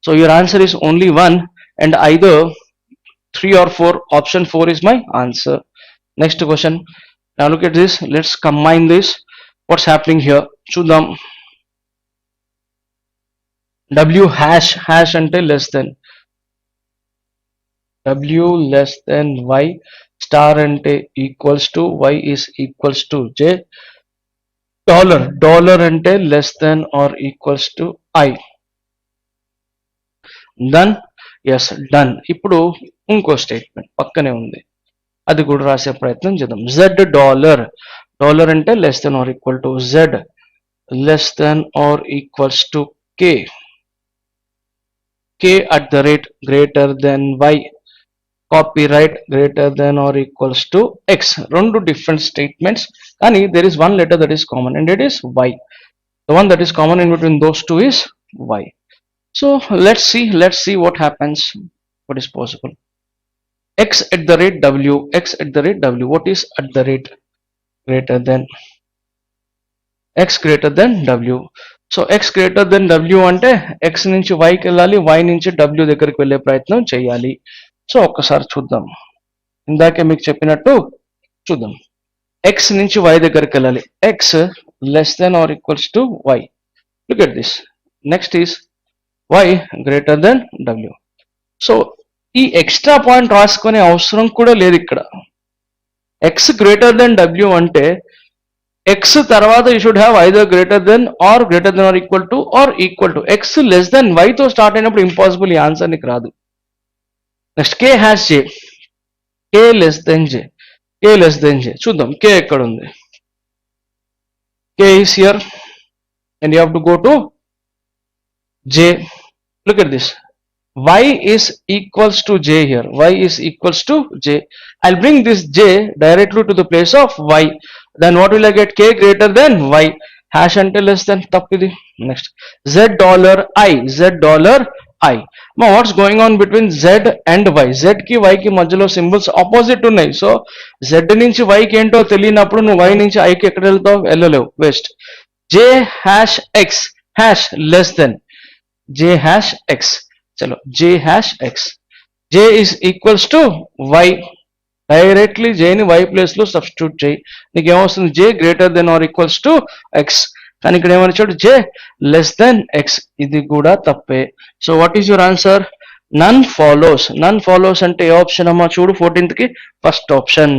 Speaker 1: So your answer is only one, and either 3 or 4. Option 4 is my answer. Next question. Now look at this. Let's combine this. What's happening here? Chudam. W hash ante less than. W less than Y, star ante equals to, Y is equals to J. Dollar ante less than or equals to I. Done? Yes, done. ఇప్పుడు ఇంకో statement పక్కనే ఉంది, అది కూడా రాసే ప్రయత్నం చేద్దాం. Z dollar అంటే less than or equal to Z less than or equals to K at the rate greater than Y. Copyright greater than or equals to X. Two different statements, and there is one letter that is common, and it is Y. The one that is common in between those two is Y. So let's see what happens, what is possible. X at the rate W. What is at the rate? Greater than. X greater than W. So X greater than W అంటే X నుంచి వైకి వెళ్ళాలి, why నుంచి W దగ్గరికి వెళ్ళే ప్రయత్నం చేయాలి. So ఒక్కసారి చూద్దాం. ఇందాకే మీకు చెప్పినట్టు చూద్దాం. ఎక్స్ నుంచి వై దగ్గరికి వెళ్ళాలి. X less than or equals to Y. Look at this. Next is Y greater than W. So ఈ ఎక్స్ట్రా పాయింట్ రాసుకునే అవసరం కూడా లేదు ఇక్కడ. ఎక్స్ గ్రేటర్ దెన్ డబ్ల్యూ అంటే ఎక్స్ తర్వాత you should have either greater than or equal to. X less than వైతో start అయినప్పుడు ఇంపాసిబుల్, ఈ ఆన్సర్ నీకు రాదు. Next K has J. K less than J. చూద్దాం కే ఎక్కడ ఉంది. K is here and you have to go to J. Look at this. Y is equals to J here. Y is equals to J. I'll bring this J directly to the place of Y. Then what will I get? K greater than Y. Hash ante less than. Tappidi. Next. Z dollar I. Now what's going on between Z and Y? Z ki Y ki మధ్యలో symbols opposite ఉన్నాయి. So Z నుంచి Y కి ఏంటో తెలియనప్పుడు నువ్వు Y నుంచి I కి ఎక్కడ వెళ్తావు? వెళ్ళలేవు. Waste. J hash X. Hash less than. J hash X. चलो J hash X. J is equals to Y. Directly J ని Y ప్లేస్ లో సబ్స్టిట్యూట్ చేయి. నీకు ఏమొస్తుంది? J greater than or equals to X. కానీ ఇక్కడ ఏమని చూడు, J లెస్ దెన్ X. ఇది కూడా తప్పే. So what is your answer? None follows అంటే ఏ ఆప్షన్ అమ్మా? చూడు 14th కి ఫస్ట్ ఆప్షన్.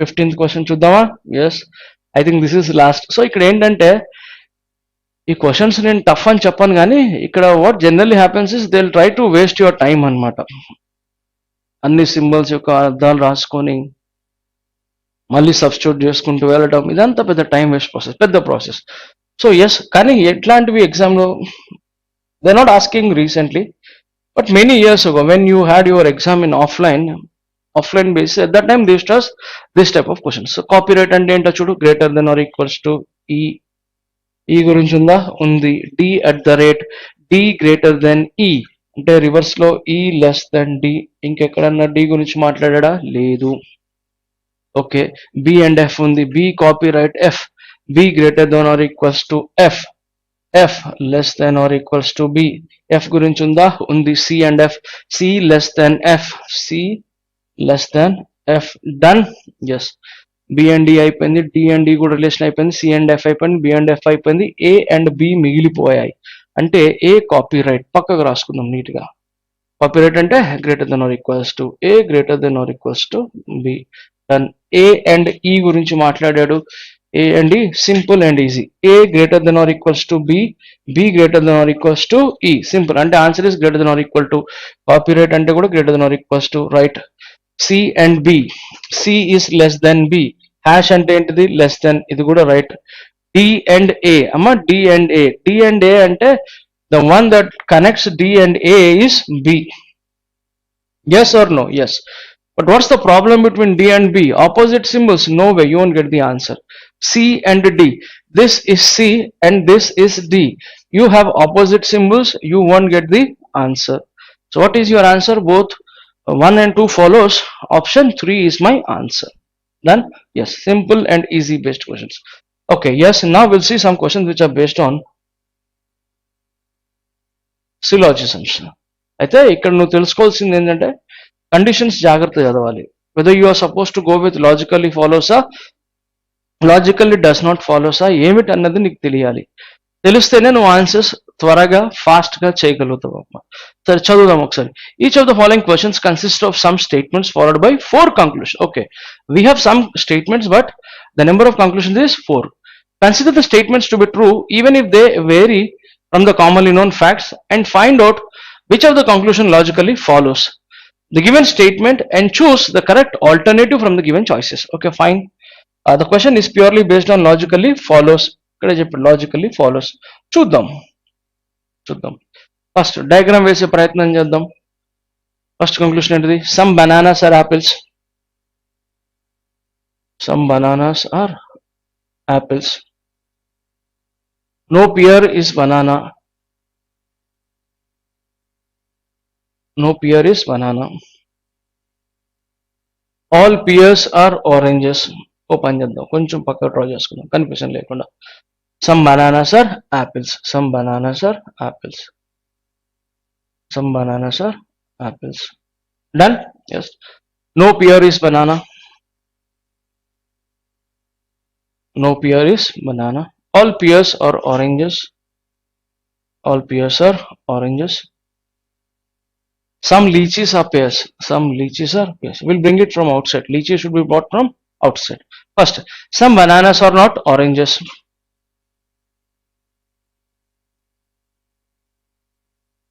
Speaker 1: 15th క్వశ్చన్ చూద్దామా? Yes, I think this is last. So ఇక్కడ ఏంటంటే ఈ క్వశ్చన్స్ నేను టఫ్ అని చెప్పాను, కానీ ఇక్కడ what generally happens is they will try to waste your time అనమాట. అన్ని సింబల్స్ యొక్క అర్థాలు రాసుకొని మళ్ళీ సబ్స్టిట్యూట్ చేసుకుంటూ వెళ్ళడం, ఇదంతా పెద్ద టైం వేస్ట్ ప్రాసెస్, పెద్ద ప్రాసెస్. సో ఎస్, కానీ ఎట్లాంటివి ఎగ్జామ్లో they not asking recently, but many years ago when you had your exam in offline basis, at that time they used to this type of questions. So copyright అంటే ఏంటో చూడు, greater than or equals to E గురించి ఉందా? ఉంది. D at the rate, D greater than E. అంటే reverse లో E less than D, ఇంకెక్కడన్నా D గురించి మాట్లాడా లేదు. ఓకే, బి అండ్ ఎఫ్ ఉంది, B copy right F, B greater than or equals to F, F less than or equals to B, F గురించి ఉందా, ఉంది, C and F, C less than F, C less than F, done. Yes, B and D అయిపోయింది, D and D కూడా relation అయిపోయింది, C and F అయిపోయింది, B and F అయిపోయింది, A and B మిగిలిపోయాయి. అంటే ఏ copy right పక్కకు రాసుకుందాం neat గా. Copy right అంటే greater than or equals to A, greater than or equals to B, done. A and E గురించి మాట్లాడాడు, A and E simple and easy, A greater than or equals to B, B greater than or equals to E, simple. అంటే answer is greater than or equal to, copy right అంటే కూడా greater than or equals to, right. C and B, C is less than B, hash అంటే ఏంటిది, less then, ఇది కూడా right. D and A, అమ్మ D and A, D and A అంటే the one that connects D and A is B. Yes or no? Yes. But what's the problem between D and B? Opposite symbols? No way, you won't get the answer. C and D. This is C and this is D. You have opposite symbols, you won't get the answer. So what is your answer? Both 1 and 2 follows. Option 3 is my answer. Done? Yes, simple and easy based questions. Okay, yes, now we'll see some questions which are based on సిలాజిజమ్స్. అయితే ఇక్కడ నువ్వు తెలుసుకోవాల్సింది ఏంటంటే conditions జాగ్రత్తగా చదవాలి. Whether you are suppose to go with logically ఫాలోసా, logically does not ఫాలోసా, ఏమిటి అన్నది నీకు తెలియాలి. తెలిస్తేనే నువ్వు ఆన్సర్స్ త్వరగా ఫాస్ట్ గా చేయగలుగుతావు అమ్మ. సరే చదువుదాం ఒకసారి. Each of the following questions consist of some statements followed by 4 conclusions. Okay, we have some statements but the number of conclusions is 4. Consider the statements to be true even if they vary from the commonly known facts and find out which of the conclusion logically follows the given statement and choose the correct alternative from the given choices. Okay, fine. The question is purely based on logically follows. ఇక్కడ చెప్పండి logically follows. చూద్దాం చూద్దాం. First diagram వేసే ప్రయత్నం చేద్దాం. First conclusion ఏంటిది, some bananas are apples, some bananas are apples, no pear is banana, no pear is banana, all pears are oranges. ఓ పని చేద్దాం, కొంచెం పక్క డ్రా చేసుకుందాం కన్ఫ్యూజన్ లేకుండా. some bananas are apples, some bananas are apples, some bananas are apples, done. Yes, no pear is banana, no pear is banana, all pears are oranges, all pears are oranges, some lychees are pears, some lychees are pears. We'll bring it from outside, lychee should be brought from outside. First, some bananas are not oranges.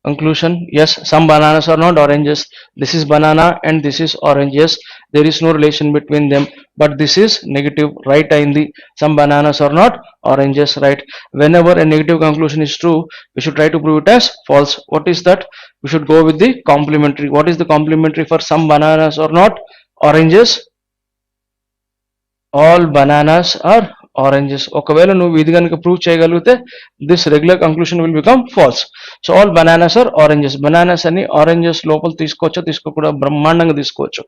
Speaker 1: Conclusion, yes, some bananas are not oranges. This is banana and this is orange. Yes, there is no relation between them, but this is negative, right? Aindi, some bananas are not oranges, right? Whenever a negative conclusion is true, we should try to prove it as false. What is that? We should go with the complementary. What is the complementary for some bananas are not oranges? All bananas are oranges. ఒకవేళ నువ్వు ఇది కనుక prove చేయగలిగితే this regular conclusion will become false. So all bananas are oranges. Bananas అని oranges లోపల తీసుకోవచ్చా, తీసుకోకూడదు, బ్రహ్మాండంగా తీసుకోవచ్చు.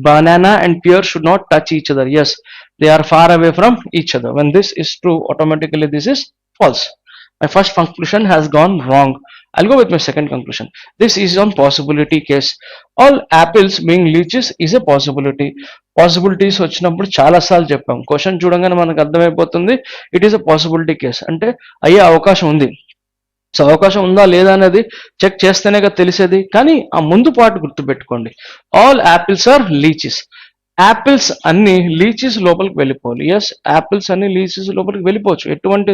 Speaker 1: Banana and pear should not touch each other. Yes, they are far away from each other. When this is true, automatically this is false. My first conclusion has gone wrong. I'll go with my second conclusion. This is on possibility case. All apples being lychees is a possibility. Possibilities వచ్చినప్పుడు చాలా సార్లు చెప్పాం, question చూడంగానే మనకు అర్థమైపోతుంది it is a possibility case, అంటే అయ్యే అవకాశం ఉంది. సో అవకాశం ఉందా లేదా అనేది చెక్ చేస్తేనే కదా తెలిసేది. కానీ ఆ ముందు పాటు గుర్తుపెట్టుకోండి, ఆల్ యాపిల్స్ ఆర్ లీచీస్. యాపిల్స్ అన్ని లీచీస్ లోపలికి వెళ్ళిపోవాలి. ఎస్, యాపిల్స్ అన్ని లీచీస్ లోపలికి వెళ్ళిపోవచ్చు, ఎటువంటి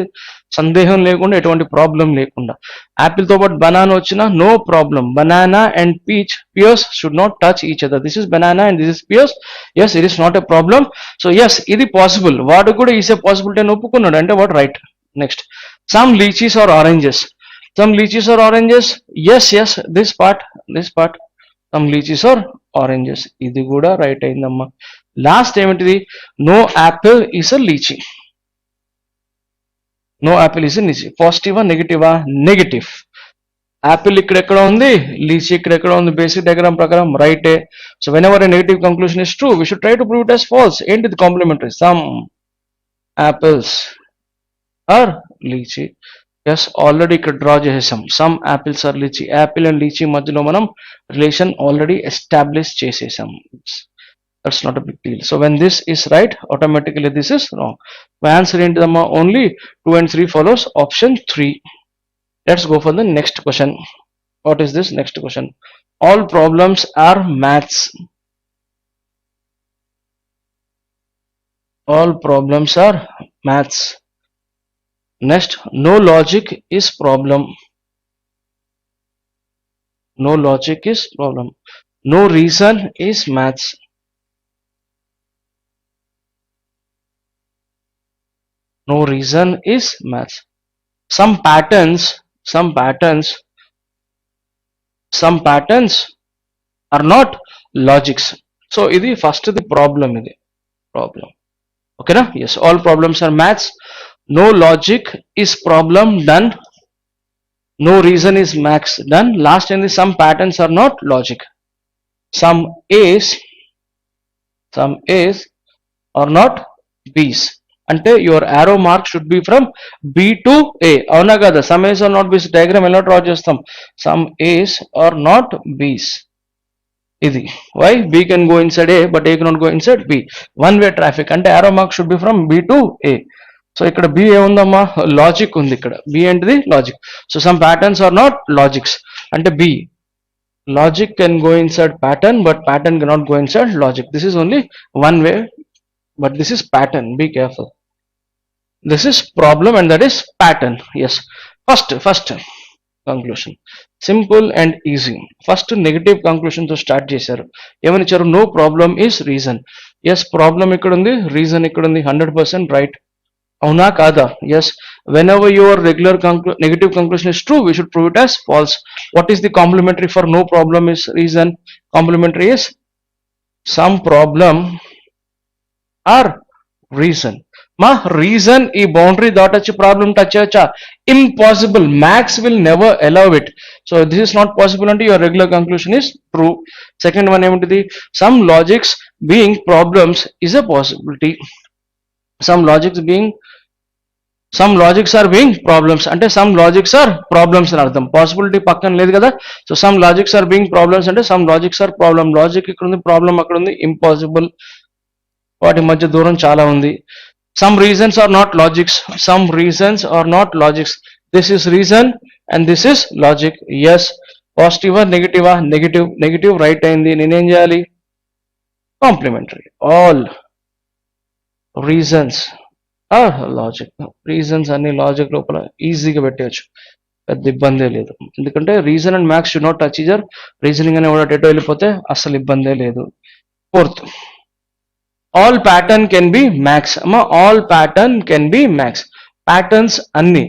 Speaker 1: సందేహం లేకుండా, ఎటువంటి ప్రాబ్లం లేకుండా. యాపిల్ తో పాటు బనానా వచ్చినా no problem. Banana and pears should not touch each other. This is banana and this is pears. Yes, it is not a problem. So yes, ఇది పాసిబుల్. వాడు కూడా ఈస్ ఎ పాసిబిలిటీ అని ఒప్పుకున్నాడు, అంటే వాడు right. Next, some lychees are oranges. Some lychees are oranges. Yes, yes, this part. Some lychees are oranges. ఇది కూడా right అయిందమ్మా. లాస్ట్ ఏమిటిది, no apple is a lychee. No apple is a lychee. పాజిటివా నెగిటివా? నెగిటివ్. యాపిల్ ఇక్కడ ఎక్కడ ఉంది, lychee ఇక్కడ ఎక్కడ ఉంది, బేసిక్ డయాగ్రామ్ ప్రకారం రైటే. So whenever a negative conclusion is true we should try to prove it as false. ఏంటిది complementary? Some apples are lychee. Yes already ఇక్కడ డ్రా చేసేసాం. Some apples are lychee, apple and lychee మధ్యలో మనం relation already establish చేసేసాం. That's not a big deal. So when this is right, automatically this is wrong. My answer into the only 2 and 3 follows option 3. Let's go for the next question. What is this next question? All problems are maths. All problems are maths. Next, no logic is problem. No logic is problem. No reason is maths. No reason is maths. Some patterns are not logics. So ఇది first the problem. Okay na? Yes, all problems are maths. No logic is problem, done. No reason is maths, done. Last and the some patterns are not logic. Some A's are not B's. అంటే your arrow mark should be from B to ఏ. అవునా కదా? Some ace are not బీస్ diagram ఎలా draw చేస్తాం? Some ace are not బీస్. ఇది why B can go inside A but A can not go inside B. One way traffic అంటే arrow mark should be from B to A. So ఇక్కడ B ఏముందమ్మా? Logic ఉంది. ఇక్కడ B ఏంటిది? Logic. So some patterns are not logics అంటే B. Logic can go inside pattern but pattern can not go inside logic. This is only one way but this is pattern. Be careful. This is problem and that is pattern. Yes, first conclusion simple and easy. First negative conclusion to start చేశారు. ఏమని ఇచ్చారు? no problem is reason. yes, problem ఇక్కడ ఉంది, reason ఇక్కడ ఉంది. 100% right. అవునా కాదా? yes, whenever your regular negative conclusion is true we should prove it as false. What is the complementary for no problem is reason? Complementary is some problem or reason. మా reason ఈ boundary దాటొచ్చి problem touch చేయొచ్చా? Impossible. Maths will never allow it. So this is not possible అంటే your regular conclusion is true. Second one ఏమిటిది? Some logics being problems is a possibility. Some logics are being problems అంటే some logics are problems అని అర్థం. Possibility పక్కన లేదు కదా. So some logics are being problems అంటే some logics are problem. Logic ఇక్కడ ఉంది, ప్రాబ్లం అక్కడ ఉంది. ఇంపాసిబుల్. వాటి మధ్య దూరం చాలా ఉంది. some reasons are not logics. Some reasons are not logics. This is reason and this is logic. yes, positive or negative? Negative right అయింది. నేనేం చేయాలి? Complementary. all reasons are logic. reasons అన్ని లాజిక్ లోపల ఈజీగా పెట్టేయచ్చు, పెద్ద ఇబ్బందే లేదు. ఎందుకంటే reason and maths should not touch each other. Reasoning అనే డేటా వెళ్ళిపోతే అసలు ఇబ్బందే లేదు. Fourth, all pattern can be max. all pattern can be max. Patterns అన్ని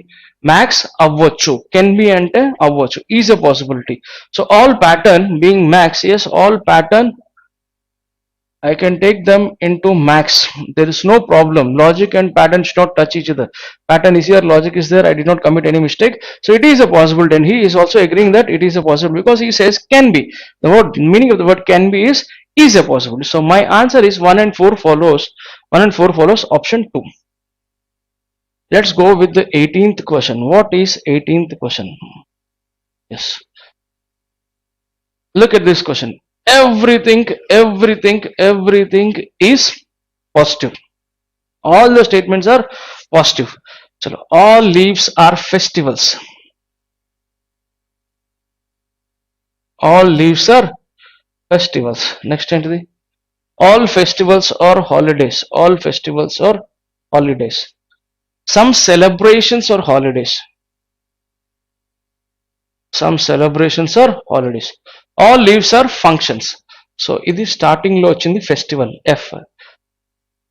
Speaker 1: max అవ్వచ్చు. can be అంటే అవ్వచ్చు, is a possibility. so all pattern being max, yes, all pattern I can take them into max. There is no problem. Logic and pattern should not touch each other. Pattern is here, logic is there. I did not commit any mistake. So it is a possibility, and he is also agreeing that it is a possibility because he says can be. The word meaning of the word can be is a possibility. So my answer is 1 and 4 follows. 1 and 4 follows option 2. Let's go with the 18th question. What is 18th question? Yes. Look at this question. Everything is positive. All the statements are positive. So all leaves are festivals. All leaves are festivals. Next entity. All festivals are holidays. All festivals are holidays. Some celebrations are holidays. Some celebrations are holidays. All leaves are functions. So ఇది starting లో వచ్చింది festival, F.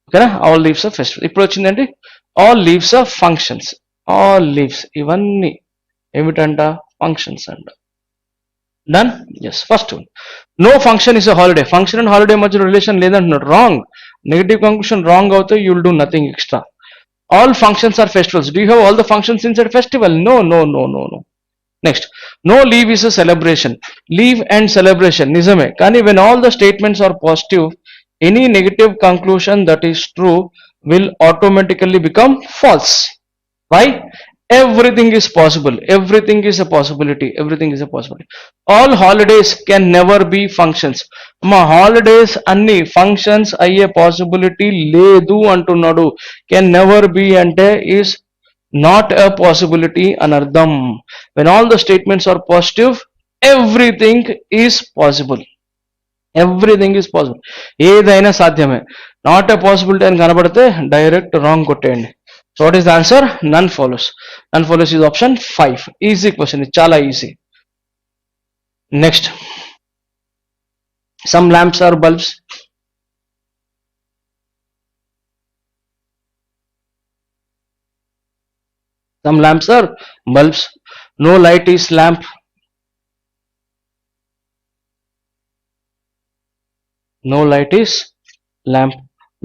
Speaker 1: ఓకేనా? All leaves are festival. ఇప్పుడు వచ్చిందండి all leaves are functions. All leaves ఇవన్నీ ఏమిటంట? Functions అంట. Done. Yes. First one, no function is a holiday. Function and holiday మధ్య రిలేషన్ లేదంటున్నాడు. రాంగ్. నెగటివ్ కంక్లూషన్ రాంగ్ అవుతే you will do nothing extra. All functions are festivals. Do you have all the functions inside festival? No. Next, No leave is a celebration. Leave and celebration నిజమే, కానీ when all the statements are positive, any negative conclusion that is true will automatically become false. Why? Everything is possible. Everything is a possibility. Everything is a possibility. All holidays can never be functions. మా holidays అన్ని functions అయ్యే possibility లేదు అంటున్నాడు. Can never be అంటే is not a possibility అని అర్థం. When all the statements are positive, everything is possible. Everything is possible. ఏదైనా సాధ్యమే. నాట్ ఎ పాసిబిలిటీ అని కనబడితే డైరెక్ట్ రాంగ్ కొట్టేయండి. So what is the answer? None follows. None follows is option 5. Easy question. Chala easy. Next. Some lamps are bulbs. Some lamps are bulbs. No light is lamp. No light is lamp.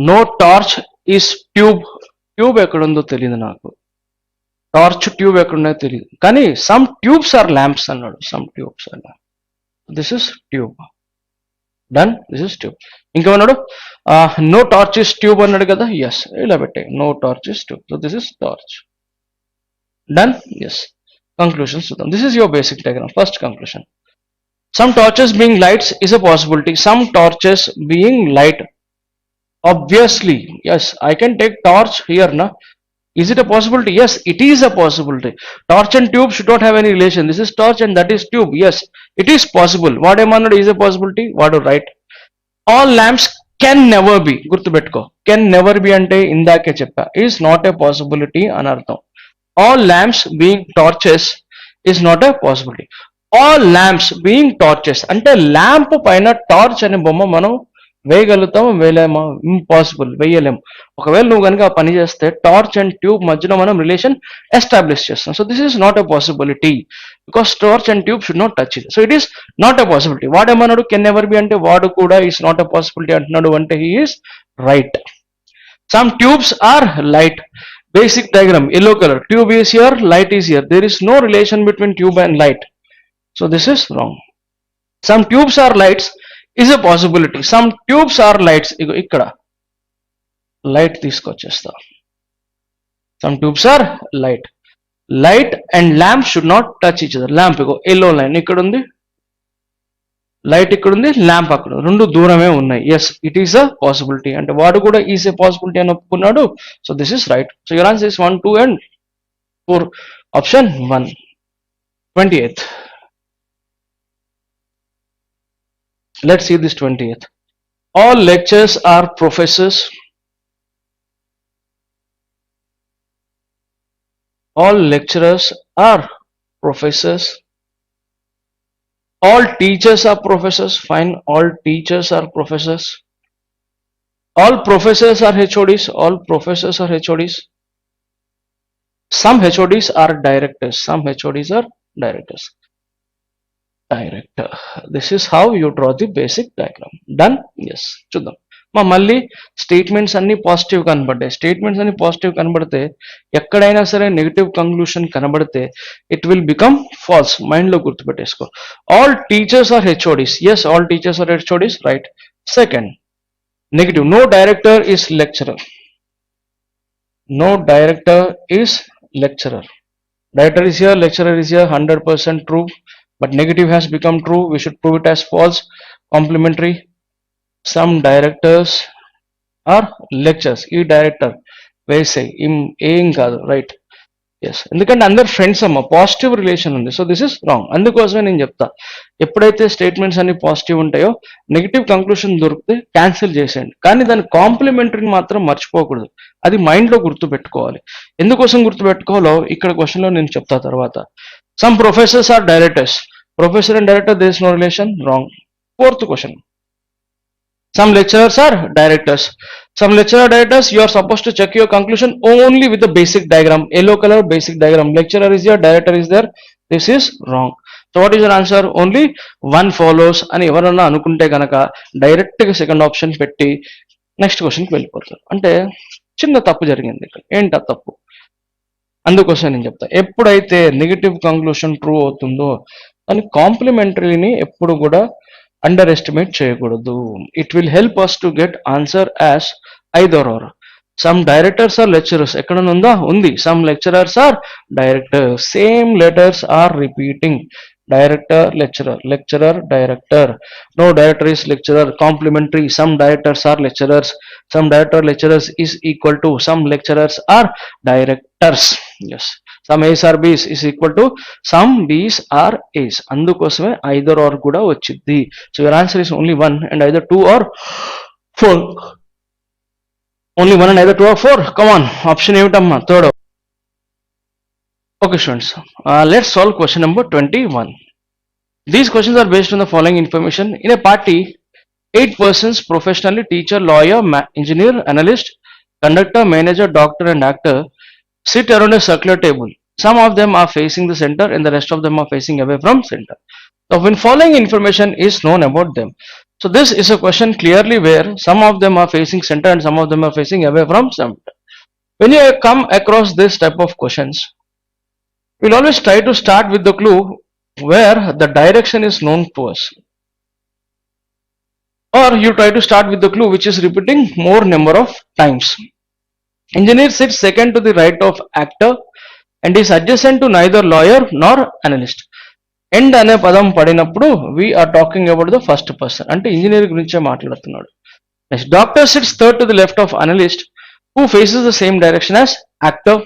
Speaker 1: No torch is tube. Tube ఎక్కడుందో తెలియదు నాకు. Torch tube ఎక్కడుందో తెలియదు, కానీ some tubes are lamps అన్నాడు. Some tubes are lamp. This is tube. Done. This is tube. ఇంకేమన్నాడు? No torch is tube అన్నాడు కదా. ఎస్, ఇలా పెట్టే. No torch is tube. So this is torch. Done. Yes. Conclusions చూద్దాం. This is your basic diagram. First conclusion. Some torches being lights is a possibility. Some torches being light. Obviously, yes, I can take torch here, na. Is it a possibility? Yes, it is a possibility. Torch and tube should not have any relation. This is torch and that is tube. Yes, it is possible. What I meant is a possibility. What to write? All lamps can never be. Gurtu betko. Can never be ante indake cheppa. Is not a possibility anartham. All lamps being torches is not a possibility. All lamps being torches. Ante lamp paina torch ane bomma మనం వేయగలుగుతాం, వేయలేమా? Impossible, వేయలేము. ఒకవేళ నువ్వు కనుక ఆ పని చేస్తే torch and tube మధ్యలో మనం relation establish చేస్తాం. So this is not a possibility because torch and tube should not touch it. So it is not a possibility. వాడేమన్నాడు? కెన్ ఎవర్ బి అంటే వాడు కూడా ఈస్ నాట్ ఎ పాసిబిలిటీ అంటున్నాడు అంటే he is right. Some tubes are light. Basic diagram yellow colour. Tube is here, light is here. There is no relation between tube and light. So this is wrong. Some tubes are lights is a possibility. Some tubes are lights. ఇక్కడ light తీసుకొచ్చేస్తా. Some tubes are light. Light and lamp should not touch each other. Lamp ego yellow line ఇక్కడ ఉంది, light ఇక్కడ ఉంది, lamp అక్కడ, రెండు దూరమే ఉన్నాయి. Yes, it is a possibility అంటే వాడు కూడా ఈస్ ఎ పాసిబిలిటీ అని ఒప్పుకున్నాడు. So this is right. So your answer is 1, 2 and 4. Option 1. 28th. Let's see this 20th. All lectures are professors. All lecturers are professors. All teachers are professors. Fine. All teachers are professors. All professors are HODs. All professors are HODs. Some HODs are directors. Some HODs are directors. Director. This is how you draw the basic diagram. Done? Yes. చూద్దాం. మళ్ళీ statements అన్ని positive కనబడ్డాయి. Statements అన్ని positive కనబడితే ఎక్కడైనా సరే negative conclusion కనబడితే it will become false. Mind లో గుర్తుపెట్టేసుకో. All teachers are HODs. Yes, all teachers are HODs. Right. Second, negative. No director is lecturer. No director is lecturer. Director is here, lecturer is here. 100% true. But negative has become true. We should prove it as false. Complementary. Some directors are lectures. E director. Very say. Em kaadu. Right. Yes. ఎందుకంటే అందరు friends అమ్మ, positive relation ఉంది. So this is wrong. అందుకోసమే నేను చెప్తా, ఎప్పుడైతే statements అన్ని positive ఉంటాయో నెగిటివ్ కంక్లూషన్ దొరికితే క్యాన్సిల్ చేసేయండి, కానీ దాని కాంప్లిమెంటరీని మాత్రం మర్చిపోకూడదు. అది మైండ్ లో గుర్తు పెట్టుకోవాలి. ఎందుకోసం గుర్తు పెట్టుకోవాలో ఇక్కడ క్వశ్చన్ లో నేను చెప్తా తర్వాత. Some professors are directors. Professor and director there is no relation. Wrong. Fourth question. Some lecturers are directors. Some lecturer directors, you are supposed to check your conclusion only with the basic diagram. Yellow color basic diagram. Lecturer is here, director is there. This is wrong. So what is your answer? Only one follows. అని ఎవరన్నా అనుకుంటే కనుక direct గా second option పెట్టి next క్వశ్చన్కి వెళ్ళిపోతారు. అంటే చిన్న తప్పు జరిగింది ఇక్కడ. ఏంటి ఆ తప్పు? అందుకోసం నేను చెప్తా ఎప్పుడైతే నెగటివ్ కంక్లూషన్ ట్రూ అవుతుందో అని కాంప్లిమెంటరీని ఎప్పుడు కూడా అండర్ ఎస్టిమేట్ చేయకూడదు. It will help us to get answer as either or. Some directors are lecturers ఎక్కడ ఉందా ఉంది, some lecturers are directors, same letters are repeating, director lecturer, lecturer director, no director is lecturer, complementary, some directors are lecturers, some director lecturers is equal to some lecturers are directors. Yes, some a's are b's is equal to some b's are a's. అందుకోసమే either or కూడా వచ్చింది. So your answer is only one and either two or four. Only one and either two or four. Come on, option ఏమిటమ్మా? Third. Okay students, let's solve question number 21. These questions are based on the following information. In a party, 8 persons professionally, teacher, lawyer, engineer, analyst, conductor, manager, doctor and actor sit around a circular table. Some of them are facing the center and the rest of them are facing away from center. So when following information is known about them. So this is a question clearly where some of them are facing center and some of them are facing away from center. When you come across this type of questions, we'll always try to start with the clue where the direction is known to us, or you try to start with the clue which is repeating more number of times. Engineer sits second to the right of actor and is adjacent to neither lawyer nor analyst. End అనే పదం పడినప్పుడు we are talking about the first person, అంటే engineer గురించే మాట్లాడుతున్నాడు. Next, doctor sits third to the left of analyst who faces the same direction as actor.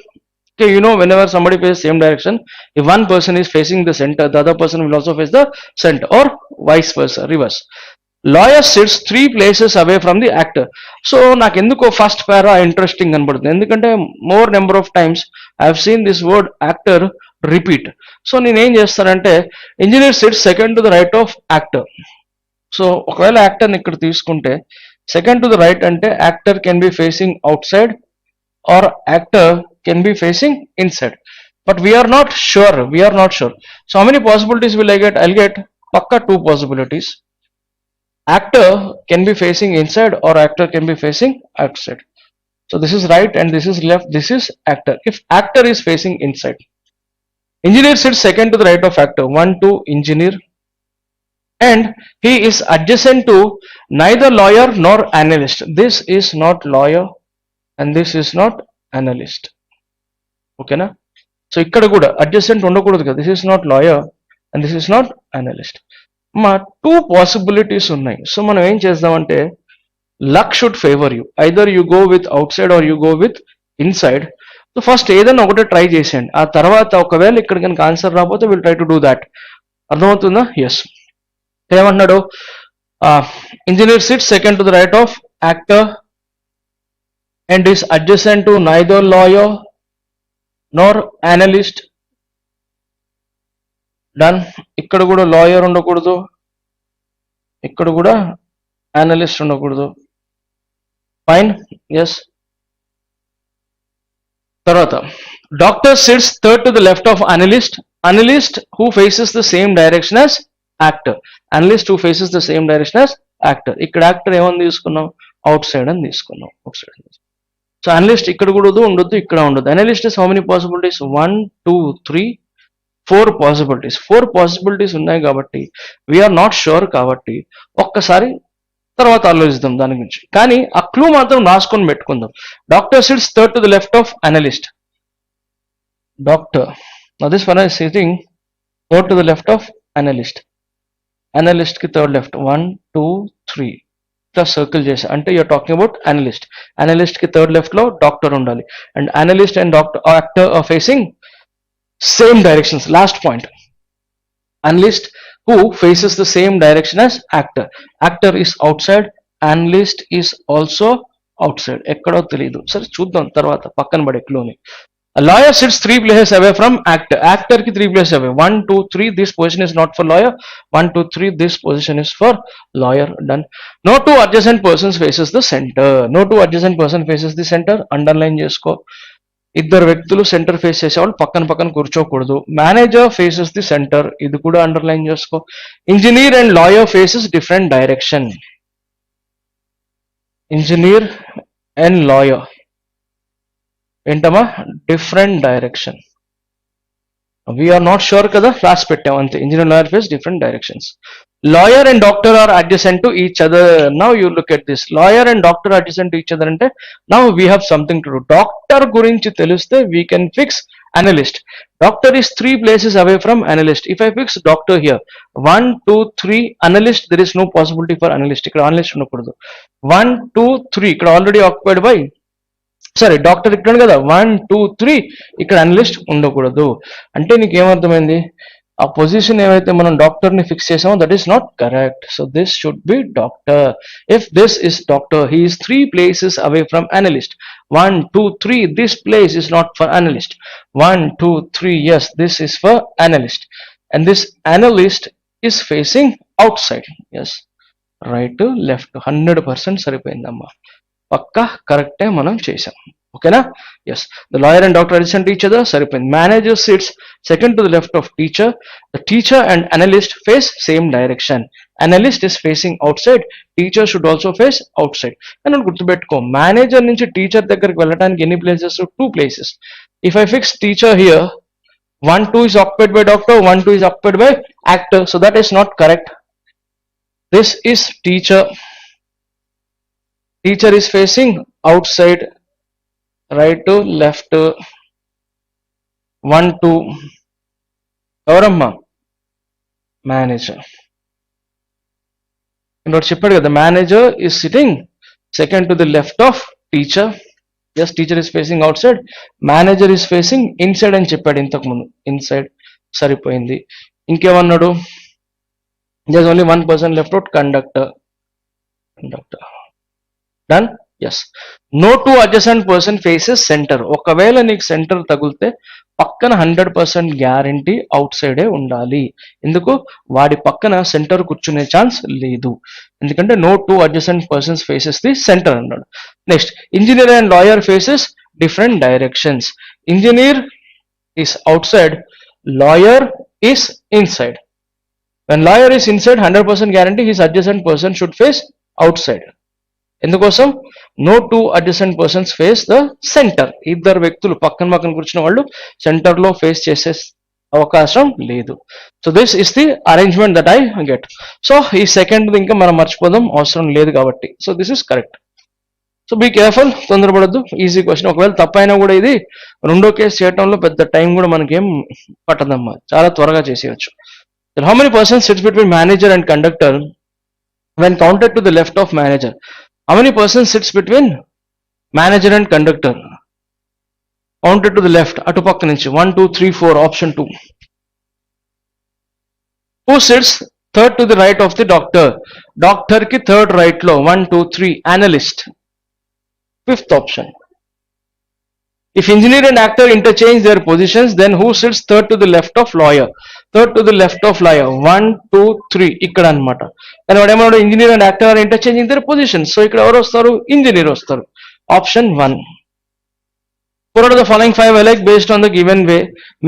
Speaker 1: Okay, you know, whenever somebody faces same direction, if one person is facing the center, the other person will also face the center, or vice versa, reverse. Lawyer sits 3 places away from the actor. So నాకు ఎందుకో first పారా interesting కనబడుతుంది, ఎందుకంటే more number of times I have seen this word actor repeat. So నేను ఏం చేస్తానంటే engineer sits second to the right of actor. So ఒకవేళ యాక్టర్ని ఇక్కడ తీసుకుంటే సెకండ్ టు ద రైట్ అంటే actor can be facing out side or actor can be facing inside, but we are not sure. So how many possibilities will I get? I'll get pakka 2 possibilities. Actor can be facing inside or actor can be facing outside. So this is right and this is left, this is actor. If actor is facing inside, engineer sits second to the right of actor, 1 2 engineer, and he is adjacent to neither lawyer nor analyst. This is not lawyer and this is not analyst. Okay na? So ikkada kuda adjacent undakudadu kada. This is not lawyer and this is not analyst. Ma 2 possibilities unnai. So మనం ఏం చేద్దామంటే luck should favor you. Either you go with outside or you go with inside. So first ఏదైనా ఒకటే try చేసేయండి, ఆ తర్వాత ఒకవేళ ఇక్కడ కనుక ఆన్సర్ రాకపోతే will try to do that. అర్థమవుతుందా? ఎస్. ఏమంటున్నాడు? Engineer SIT second to the right of actor and is adjacent to neither lawyer nor analyst. Done. ఇక్కడ కూడా లాయర్ ఉండకూడదు, ఇక్కడ కూడా అనలిస్ట్ ఉండకూడదు. ఫైన్. ఎస్. తర్వాత doctor sits third to the left of analyst, analyst who faces the same direction as actor, analyst who faces the same direction as actor. ఇక్కడ actor ఏమని తీసుకున్నాం? అవుట్ సైడ్ అని తీసుకున్నాం. Out side. సో అనలిస్ట్ ఇక్కడ కూడా ఉండొద్దు, ఇక్కడ ఉండదు. Analyst is how many possibilities? 1 2 3 4 possibilities. 4 possibilities ఉన్నాయి కాబట్టి వీఆర్ నాట్ షూర్, కాబట్టి ఒక్కసారి తర్వాత ఆలోచిద్దాం దాని గురించి. కానీ ఆ క్లూ మాత్రం రాసుకొని పెట్టుకుందాం. Doctor sits third to the left of analyst. Doctor, now this one is sitting third to the left of analyst. Analyst కి థర్డ్ లెఫ్ట్ 1 2 3 సర్కిల్ చేసి అంటే you're talking about analyst. Analyst కి థర్డ్ లెఫ్ట్ లో doctor ఉండాలి and analyst and doctor actor are facing same directions. Last point, analyst who faces the same direction as actor. Actor is outside, analyst is also out side. ఎక్కడో తెలియదు, సరే చూద్దాం తర్వాత పక్కన పడే క్లూని. A lawyer sits 3 places away from actor. Actor ki 3 places away. 1 2 3. This position is not for lawyer. 1 2 3. This position is for lawyer. Done. No 2 adjacent persons faces the center. No 2 adjacent person faces the center. Underline chesko. ఇద్దరు వ్యక్తులు centre face చేసేవాళ్ళు పక్కన పక్కన కూర్చోకూడదు. Manager faces the centre, ఇది కూడా underline చేసుకో. Engineer and lawyer faces different direction. Engineer and lawyer, ఏంటమ్మా different direction. We are not sure కదా క్లాస్ పెట్టాం అంతే. Engineer lawyer face different directions. Lawyer and doctor are adjacent to each other. Now you look at this. Lawyer and doctor adjacent to each other అంటే now we have something to do. Doctor గురించి తెలిస్తే we can fix analyst. Doctor is 3 places away from analyst. If I fix doctor here 1 2 3 analyst, there is no possibility for analyst. ఇక్కడ analyst ఉండకూడదు. 1 2 3 ఇక్కడ already occupied by సరే doctor ఇక్కడ కదా 1 2 3 ఇక్కడ analyst ఉండకూడదు. అంటే నీకు ఏమర్థమైంది, ఆ పొజిషన్ ఏవైతే మనం డాక్టర్ ని ఫిక్స్ చేసామో that is not correct. So this should B doctor. If this is doctor, he is 3 places away from analyst. 1 2 3 this place is not for analyst. 1 2 3 yes, this is for analyst, and this analyst is facing outside. Yes, right to left 100% సరిపోయిందమ్మా. పక్కా కరెక్టే మనం చేసాం. ఓకేనా? Yes, the lawyer and doctor adjacent to each other సరిపోయింది. Manager sits second to the left of teacher. The teacher and analyst face same direction. Analyst is facing outside, teacher should also face outside. అని గుర్తుపెట్టుకో, manager నుంచి teacher దగ్గరికి వెళ్ళడానికి ఎన్ని places? 2 places. If I fix teacher here 1 2 is occupied by doctor, 1 2 is occupied by actor, so that is not correct. This is teacher. Teacher is facing outside, right to left. 1 2 ఎవరమ్మా? Manager. ఇంకోటి చెప్పాడు కదా, manager is sitting second to the left of teacher. Yes, teacher is facing outside, manager is facing inside అని చెప్పాడు ఇంతకు ముందు. Inside సరిపోయింది. ఇంకేమన్నాడు? there is only one person left out, conductor. Done? Yes. No two adjacent person faces center. ఒకవేళ నీకు centre తగిలితే పక్కన 100% guarantee out సైడే ఉండాలి. ఎందుకు? వాడి పక్కన సెంటర్ కూర్చునే ఛాన్స్ లేదు. ఎందుకంటే no two adjacent persons faces the centre అన్నాడు. Next, engineer and lawyer faces different directions. Engineer is outside, lawyer is inside. when lawyer is inside 100% guarantee his adjacent person should face outside. ఎందుకోసం? No two adjacent persons face the centre. ఇద్దరు వ్యక్తులు పక్కన పక్కన కూర్చున్న వాళ్ళు centre లో face చేసే అవకాశం లేదు. So this is the arrangement that I get. So ఈ సెకండ్ ఇంకా మనం మర్చిపోదాం, అవసరం లేదు కాబట్టి. So this is correct. So be careful, తొందరపడద్దు. Easy question. ఒకవేళ తప్పైనా కూడా ఇది రెండో కేసు చేయటంలో పెద్ద టైం కూడా మనకేం పట్టదమ్మా, చాలా త్వరగా చేసేయచ్చు. How many persons sits between manager and conductor when counted to the left of manager? How many persons sits between manager and conductor? Counted to the left, అటు పక్క నుంచి 1 2 3 4, option 2. Who sits third to the right of the doctor? Doctor ki third right లో 1 2 3, analyst. Fifth option. If engineer and actor interchange their positions, then who sits third to the left of lawyer? Third to the left of lawyer 1 2 3 ఇక్కడ అన్నమాట. కానీ వాడు ఏమన్నాడు? Engineer and actor are interchanging there positions. So ఇక్కడ ఎవరు వస్తారు? Engineer వస్తారు. Option 1. What are the following 5 alike based on the given way?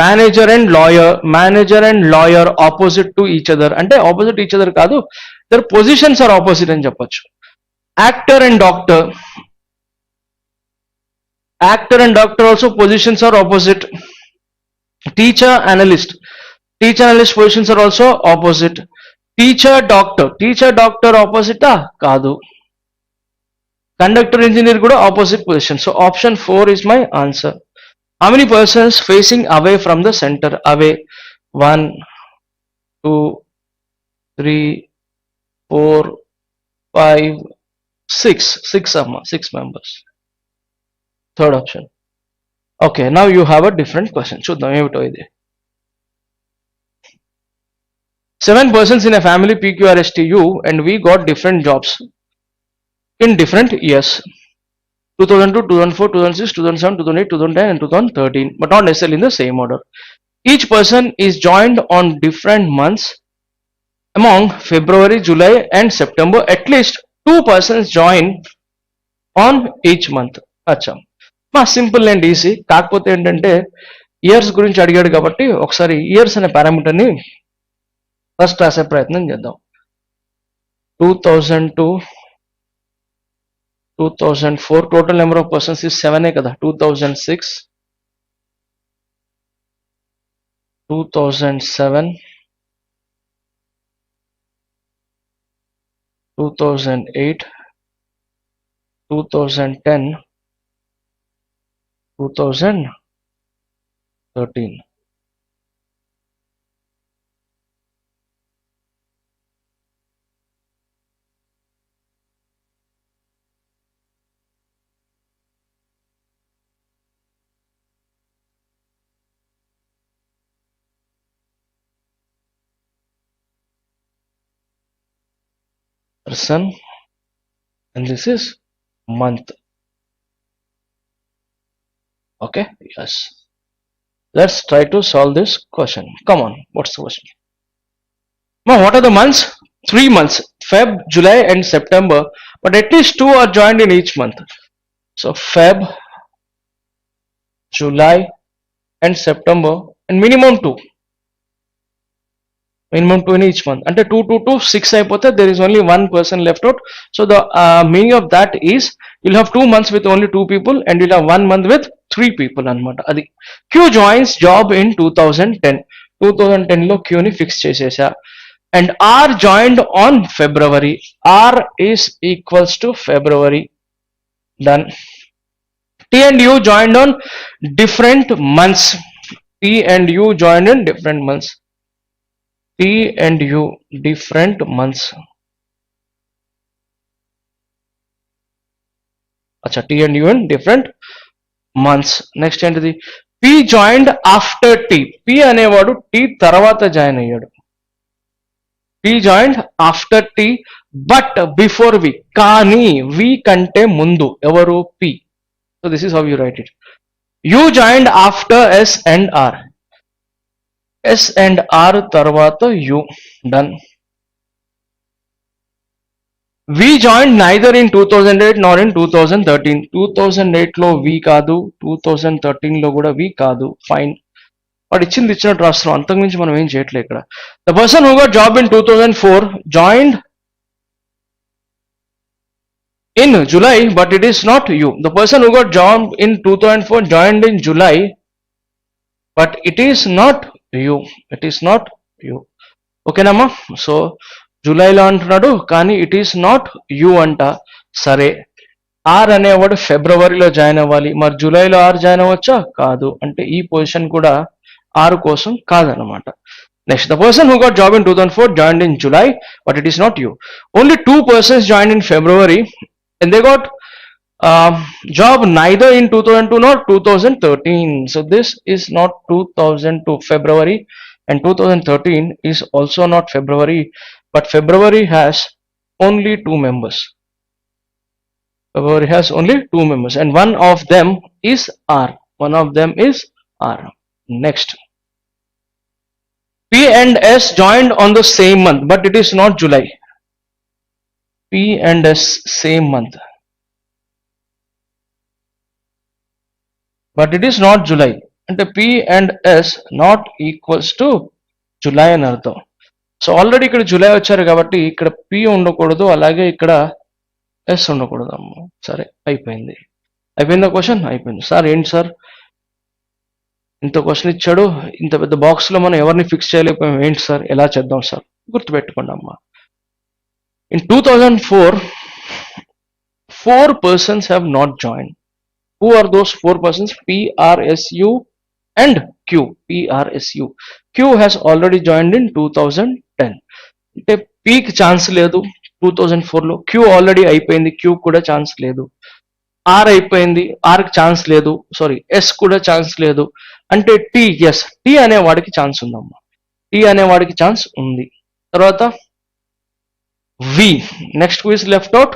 Speaker 1: Manager and lawyer opposite to each other. అంటే opposite each other కాదు, their positions are opposite అని చెప్పొచ్చు. Actor and doctor also positions are opposite. Teacher analyst positions are also opposite. Teacher doctor opposite కాదు. Conductor engineer కూడా opposite position. So option 4 is my answer. How many persons facing away from the center? Away 1 2 3 4 5 6 members. Third option. Okay, now you have a different question. చూద్దాం ఏమిటో ఇది. 7 persons in a family PQRSTU and we got different jobs in different years. 2002, 2004, 2006, 2007, 2008, 2010 and 2013, but not necessarily in the same order. Each person is joined on different months. Among February, July and September, at least 2 persons join on each month. అచ్చా, మా simple and easy. కాకపోతే ఏంటంటే years గురించి అడిగాడు కాబట్టి ఒకసారి years అనే పారామీటర్ని first రాసే ప్రయత్నం చేద్దాం. 2002 2004 total number of persons is 7 kada. 2006, 2007, 2008, 2010, 2013. Person, and this is month. Okay, yes. Let's try to solve this question. Come on, what's the question? Now, what are the months? 3 months, Feb, July, and September. But at least two are joined in each month. So Feb, July, and September, and minimum two. Minimum two in each month. And 2 6 అయిపోతే there is only one person left out. So the meaning of that is you'll have 2 months with only two people and you'll have 1 month with three people అన్నమాట. అది Q joins job in 2010. 2010 లో Q ని fix చేసేసా. And R joined on February. R is equals to February. Done. T and U joined on different months. T and U joined in different months. T and U different months. Acha, T and U in different months. Next ఏంటిది? P joined after T. P అనేవాడు T తర్వాత join అయ్యాడు. P joined after T but before V. కానీ V కంటే ముందు ఎవరు? P. So this is how you write it. U joined after S and R. S and R తర్వాత U. Done. V joined neither in 2008 nor in 2013. 2008 లో V కాదు, 2013 లో కూడా V కాదు. Fine. వాడు ఇచ్చింది ఇచ్చినట్టు రాస్తున్నాం, అంతకుమించి మనం ఏం చేయట్లేదు ఇక్కడ. The person who got job in 2004 joined in July, but it is not you. The person who got job in 2004 joined in July, but it is not you. It is not you. ఓకేనమ్మా? So జూలైలో అంటున్నాడు కానీ it is not you అంట. సరే, are అనేవాడు ఫిబ్రవరిలో join అవ్వాలి, మరి జూలైలో ఆర్ జాయిన్ అవ్వచ్చా? కాదు. అంటే ఈ పొజిషన్ కూడా ఆరు కోసం కాదనమాట. Next, the person who got job in 2004 joined in July, but it is not you. Only two persons joined in February and they got job neither in 2002 nor 2013. So this is not 2002 February and 2013 is also not February, but February has only two members. February has only two members and one of them is R. One of them is R. Next. P and S joined on the same month, but it is not July. P and S same month, but it is not July. And the P and S not equals to July అని అర్థం. So already ఇక్కడ July వచ్చారు కాబట్టి ఇక్కడ P ఉండకూడదు, అలాగే ఇక్కడ S ఉండకూడదు అమ్మ. సరే, అయిపోయింది. అయిపోయిందా క్వశ్చన్? అయిపోయింది. సార్ ఏంటి సార్ ఇంత క్వశ్చన్ ఇచ్చాడు, ఇంత పెద్ద బాక్స్ లో మనం ఎవరిని ఫిక్స్ చేయలేకపోయాం, ఏంటి సార్, ఎలా చేద్దాం సార్? గుర్తుపెట్టుకోండి అమ్మా. In 2004 4 persons have not joined. Who are those 4 persons? P, R, S, U and Q. P, R, S, U. Q has already joined in 2010. అంటే Pకి ఛాన్స్ లేదు 2004 లో. Q ఆల్రెడీ అయిపోయింది, Q కూడా ఛాన్స్ లేదు. R అయిపోయింది, Rకి chance లేదు. Sorry, S కూడా chance లేదు. అంటే T, ఎస్, T అనేవాడికి ఛాన్స్ ఉందమ్మా. T అనేవాడికి ఛాన్స్ ఉంది. తర్వాత V. Next who is left out?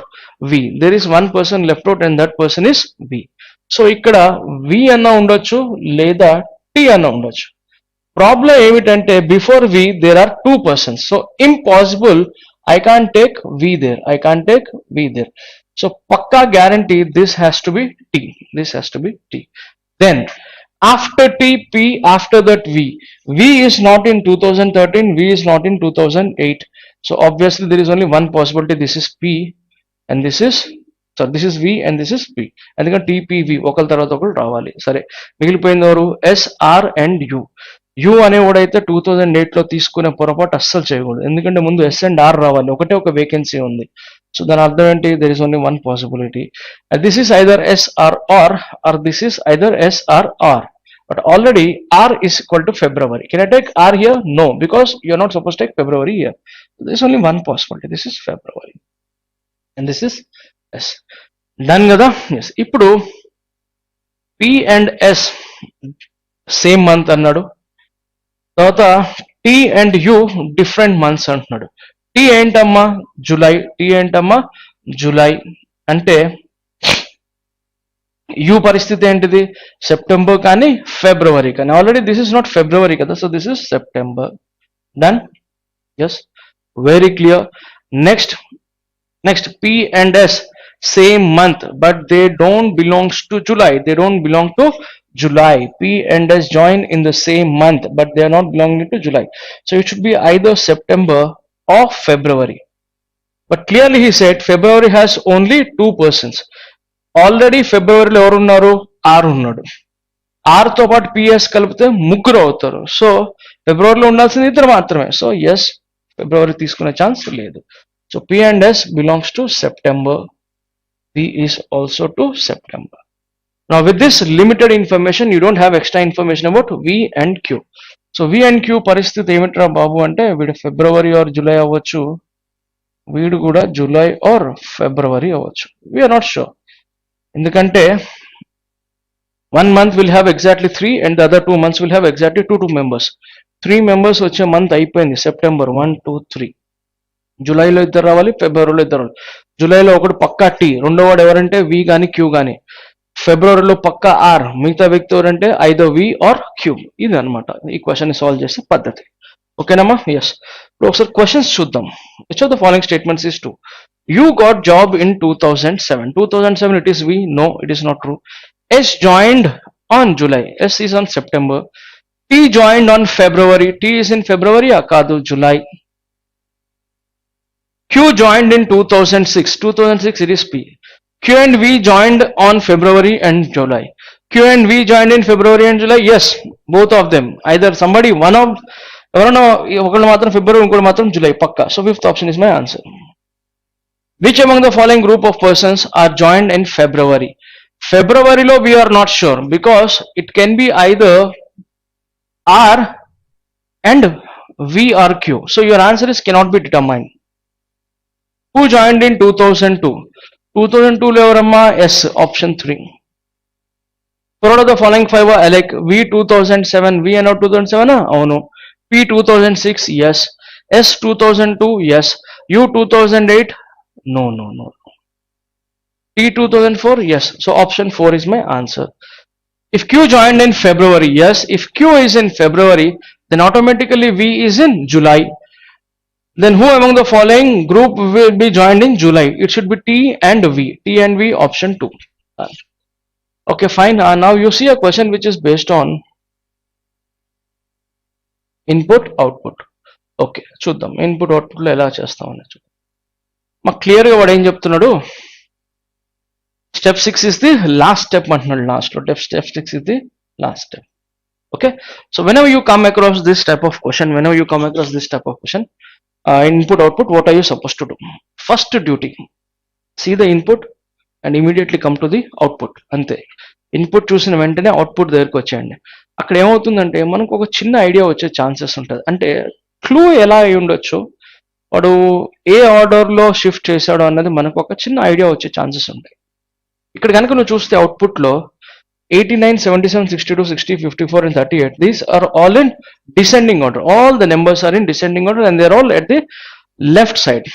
Speaker 1: V. There is one person left out and that person is V. So ఇక్కడ V అన్న ఉండొచ్చు లేదా T అన్న ఉండొచ్చు. ప్రాబ్లం ఏమిటంటే before V there are two persons. So impossible, I can't take V there. I can't take V there. So pakka guarantee this has to be T. This has to be T. Then after T, P, after that V. V is not in 2013, V is not in 2008. So obviously there is only one possibility. This is P and this is sorry this is V and this is P, ఎందుకంటే TPV ఒకరి తర్వాత ఒకరు రావాలి. సరే, మిగిలిపోయింది ఎవరు? S R and U. U అనేవాడైతే 2008 లో తీసుకునే పొరపాటు అస్సలు చేయకూడదు, ఎందుకంటే ముందు ఎస్ అండ్ ఆర్ రావాలి, ఒకటే ఒక వేకెన్సీ ఉంది. సో దాని అర్థం ఏంటి? There is only one possibility. This is either S R or this is either S R or. But already R is equal to February. Can I take R here? No, because you're not supposed to take February here. There's only one possibility. This is February. And this is S. Done kada? Yes. ఇప్పుడు P and S same month అన్నాడు, తర్వాత T and U different months అంటున్నాడు. T ఏంటమ్మా? July. T ఏంటమ్మా? July. అంటే U పరిస్థితి ఏంటిది? September కానీ ఫిబ్రవరి కానీ. Already this is not February కదా, so this is September. Done. Yes, very clear. Next P and S same month, but they don't belongs to July. They don't belong to July. P and S join in the same month, but they are not belonging to July. So it should be either September or February. But clearly he said February has only 2 persons. Already ఫిబ్రవరిలో ఎవరున్నారు? Are ఉన్నాడు. Are తో పాటు PS కలిపితే ముగ్గురు అవుతారు. So ఫిబ్రవరిలో ఉండాల్సింది ఇద్దరు మాత్రమే. సో ఎస్, ఫిబ్రవరి తీసుకునే ఛాన్స్ లేదు. So P and S belongs to September. P is also to September. Now with this limited information, you don't have extra information about V and Q. So V and Q పరిస్థితి ఏమిట్రా బాబు అంటే, వీడు ఫిబ్రవరి are July అవ్వచ్చు, వీడు కూడా July or ఫిబ్రవరి అవ్వచ్చు. We are not sure, ఎందుకంటే 1 month will have exactly 3 and the other 2 months will have exactly 2 members. 3 members వచ్చే మంత్ అయిపోయింది, సెప్టెంబర్ 1, 2, 3. జూలైలో ఇద్దరు రావాలి, ఫిబ్రవరిలో ఇద్దరు రావాలి. జూలైలో ఒకటి పక్కా టీ, రెండో వాడు ఎవరంటే వి కానీ క్యూ కానీ. ఫిబ్రవరిలో పక్కా ఆర్, మిగతా వ్యక్తి ఎవరంటే ఐదో వి ఆర్ క్యూ. ఇది అనమాట ఈ క్వశ్చన్ సాల్వ్ చేసే పద్ధతి. ఓకేనమ్మా? ఎస్. ఇప్పుడు ఒకసారి క్వశ్చన్స్ చూద్దాం. Which of the following statements is true? You got job in 2007. 2007 it is V. No, it is not true. S joined on July. S is on September. T joined on February. T is in February. Akadu July. Q joined in 2006. 2006 it is P. Q and V joined on February and July. Q and V joined in February and July. Yes, both of them. Either somebody, one of, ఎవరైనా ఒకళ్ళు మాత్రం ఫిబ్రవరి, ఇంకోటి మాత్రం July Pakka. So fifth option is my answer. Which among the following group of persons are joined in February? February lo we are not sure, because it can be either R and V or Q. So your answer is cannot be determined. Who joined in 2002? 2002 lo evaramma? S, option 3. For all of the following 5 are alike. V 2007, V and 2007 avunu. P 2006, yes. S 2002, yes. U 2008, no. T 2004, yes. So option 4 is my answer. If Q joined in February, yes. If Q is in February, then automatically V is in July. Then who among the following group will be joined in July? It should be T and V. T and V, option 2. Okay, fine. Now you see a question which is based on input output. Okay, చూద్దాం input అవుట్పుట్లో ఎలా చేస్తామని చూద్దాం. మాకు క్లియర్గా వాడు ఏం చెప్తున్నాడు? Step 6 is the last step అంటున్నాడు. లాస్ట్లో step 6 is the last step. Okay, so whenever you come across this type of question, input output, what are you supposed to do? First duty, see the input and immediately come to the output. అంతే. Input చూసిన వెంటనే output దగ్గరికి వచ్చేయండి. అక్కడ ఏమవుతుందంటే మనకు ఒక చిన్న ఐడియా వచ్చే ఛాన్సెస్ ఉంటుంది. అంటే క్లూ ఎలా అయి ఉండొచ్చు, వాడు ఏ ఆర్డర్లో షిఫ్ట్ చేశాడో అన్నది మనకు ఒక చిన్న ఐడియా వచ్చే ఛాన్సెస్ ఉంటాయి. ఇక్కడ కనుక నువ్వు చూస్తే అవుట్పుట్లో 89, 77, 62, 60, 54 and 38, these are all in descending order. All the numbers are in descending order and they are all at the left side.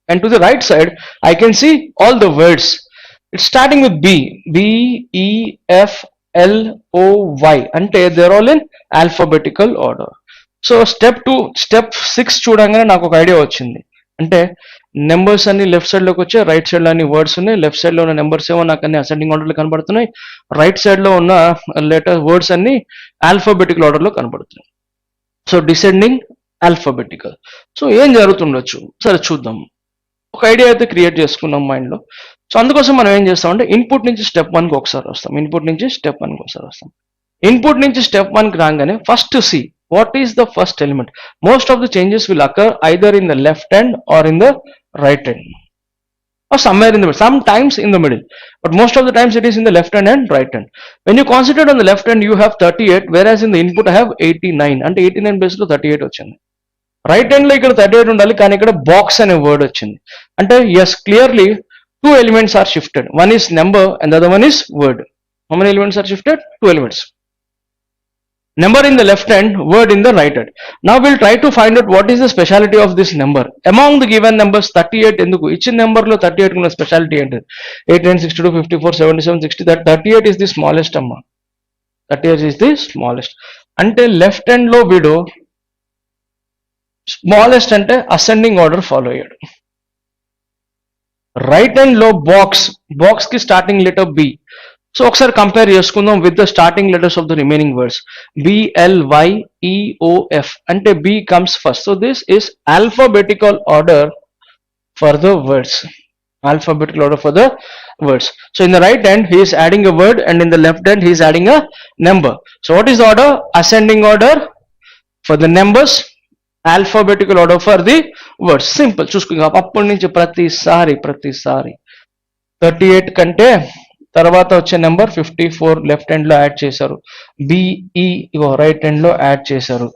Speaker 1: And to the right side, I can see all the words. It's starting with B. B, E, F, L, O, Y. And they are all in alphabetical order. So step 6 చూడంగానే నాకు ఒక idea వచ్చింది. అంటే numbers అన్ని left side లోకి వచ్చాయి, right side లో అన్ని వర్డ్స్ ఉన్నాయి. లెఫ్ట్ సైడ్ లో ఉన్న నెంబర్స్ ఏమో నాకు అన్ని అసెండింగ్ ఆర్డర్ లో కనబడుతున్నాయి, రైట్ సైడ్ లో ఉన్న లెటర్ వర్డ్స్ అన్ని ఆల్ఫాబెటికల్ ఆర్డర్ లో కనబడుతున్నాయి. So descending alphabetical. సో ఏం జరుగుతుండొచ్చు, సరే చూద్దాం. ఒక ఐడియా అయితే క్రియేట్ చేసుకున్నాం మైండ్ లో. సో అందుకోసం మనం ఏం చేస్తామంటే ఇన్పుట్ నుంచి స్టెప్ 1కి ఒకసారి వస్తాం. ఇన్పుట్ నుంచి స్టెప్ 1కి ఒకసారి వస్తాం. ఇన్పుట్ నుంచి స్టెప్ 1కి రాగానే first see what is the first element. Most of the changes will occur either in the left hand or in the right hand or somewhere in the middle, sometimes in the middle, but most of the times it is in the left hand and right hand. When you concentrate on the left hand, you have 38, whereas in the input I have 89. అంటే 89 base లో 38 వచ్చింది. Right hand లో ఇక్కడ 38 ఉండాలి, కానీ ఇక్కడ box అనే word వచ్చింది. అంటే yes, clearly two elements are shifted. One is number and the other one is word. How many elements are shifted? Two elements. Number in the left hand, word in the right hand. Now we'll try to find out what is the speciality of this number. Among the given numbers, 38 ఎందుకు ఇచ్చిన number లో 38 ఉన్న speciality ఏంటి? 89, 62, 54, 77, 60. That 38 is the smallest అమ్మా. 38 is the smallest. అంటే left hand లో వీడు smallest అంటే అసెండింగ్ ఆర్డర్ ఫాలో అయ్యాడు. రైట్ హ్యాండ్ లో బాక్స్ కి స్టార్టింగ్ లెటర్ బి. సో ఒకసారి కంపేర్ చేసుకుందాం with the starting letters of the remaining words. BLYEOF అంటే B comes first. So this is alphabetical order for the words. Alphabetical order for the words. So in the right hand he is adding a word and in the left hand he is adding a number. So what is the order? Ascending order for the numbers, alphabetical order for the words. Simple. చూసుకుందాం. అప్పటి నుంచి ప్రతిసారి 38 కంటే తర్వాత వచ్చే number 54 left hand లో add చేశారు. BE ego right hand లో యాడ్ చేశారు.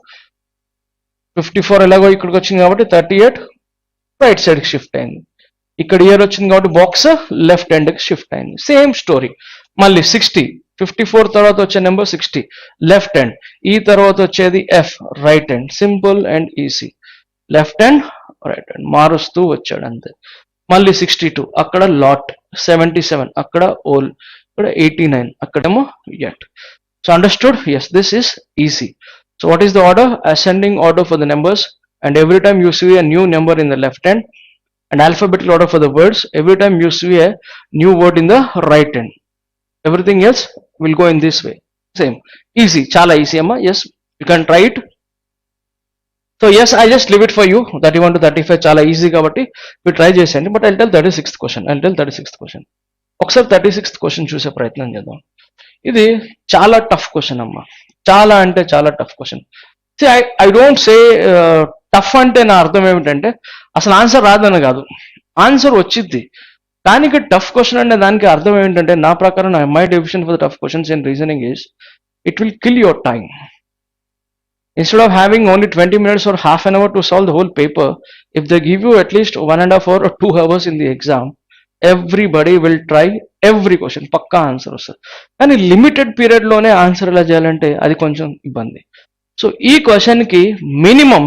Speaker 1: 54 ఎలాగో ఇక్కడికి వచ్చింది కాబట్టి 38 రైట్ సైడ్ కి షిఫ్ట్ అయింది. ఇక్కడ ఇయర్ వచ్చింది కాబట్టి బాక్స్ లెఫ్ట్ హ్యాండ్ కి షిఫ్ట్ అయింది. Same story. మళ్ళీ 60, 54 తర్వాత వచ్చే నెంబర్ 60 లెఫ్ట్ హ్యాండ్. ఈ తర్వాత వచ్చేది F right hand. Simple and easy. Left hand right hand మారుస్తూ వచ్చాడు అంతే. మళ్ళీ 62 అక్కడ లాట్, 77 అక్కడ ఓల్, ఇక్కడ 89 అక్కడేమో ఎట్. So understood? Yes, this is easy. So what is the order? Ascending order for the numbers and every time you see a new number in the left hand, and alphabetical order for the words every time you see a new word in the right hand. Everything else will go in this way. Same. Easy. Chala easy amma. Yes, you can try it. So yes, I just leave it for you. 31 to 35 చాలా easy కాబట్టి మీరు try చేసేయండి. But I tell 36th question. ఒకసారి 36th question చూసే ప్రయత్నం చేద్దాం. ఇది చాలా టఫ్ క్వశ్చన్ అమ్మా. చాలా అంటే చాలా tough question. I don't say tough అంటే నా అర్థం ఏమిటంటే అసలు ఆన్సర్ రాదని కాదు, ఆన్సర్ వచ్చింది. కానీ ఇక్కడ టఫ్ క్వశ్చన్ అంటే దానికి అర్థం ఏంటంటే నా ప్రకారం my definition for the tough questions in reasoning is it will kill your time. Instead of having only 20 minutes or half an hour to solve the whole paper, if they give you at least 1.5 hour or 2 hours in the exam, everybody will try every question. పక్కా answer వస్తుంది. కానీ limited period లోనే answer ఎలా చేయాలంటే అది కొంచెం ఇబ్బంది. So ఈ క్వశ్చన్ కి మినిమం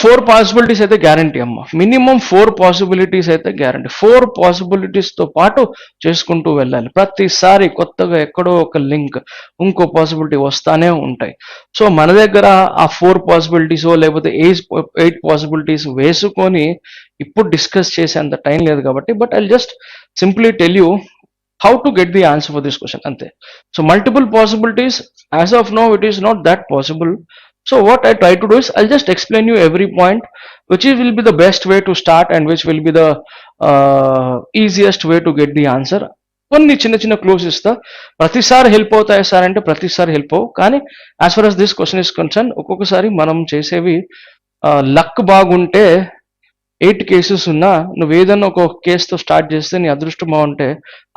Speaker 1: 4 పాసిబిలిటీస్ అయితే గ్యారంటీ అమ్మ. మినిమం 4 పాసిబిలిటీస్ అయితే గ్యారంటీ. 4 పాసిబిలిటీస్ తో పాటు చేసుకుంటూ వెళ్ళాలి. ప్రతిసారి కొత్తగా ఎక్కడో ఒక లింక్, ఇంకో పాసిబిలిటీ వస్తానే ఉంటాయి. సో మన దగ్గర ఆ 4 పాసిబిలిటీస్ లేకపోతే 8 పాసిబిలిటీస్ వేసుకొని ఇప్పుడు డిస్కస్ చేసేంత టైం లేదు కాబట్టి, but I just simply tell you how to get the answer for this question ante. So multiple possibilities, as of now it is not that possible. So what I try to do is I'll just explain you every point which will be the best way to start and which will be the easiest way to get the answer. కొన్ని చిన్న clues ఇస్తా. ప్రతిసారి help అవుతాయి sir అంటే ప్రతిసారి help అవ్వు. కానీ as for as this question is concerned, ఒక్కొక్కసారి మనం చేసేవి లక్ బాగుంటే 8 కేసెస్ ఉన్నా నువ్వు ఏదన్నా ఒక కేసుతో స్టార్ట్ చేస్తే నీ అదృష్టం బాగుంటే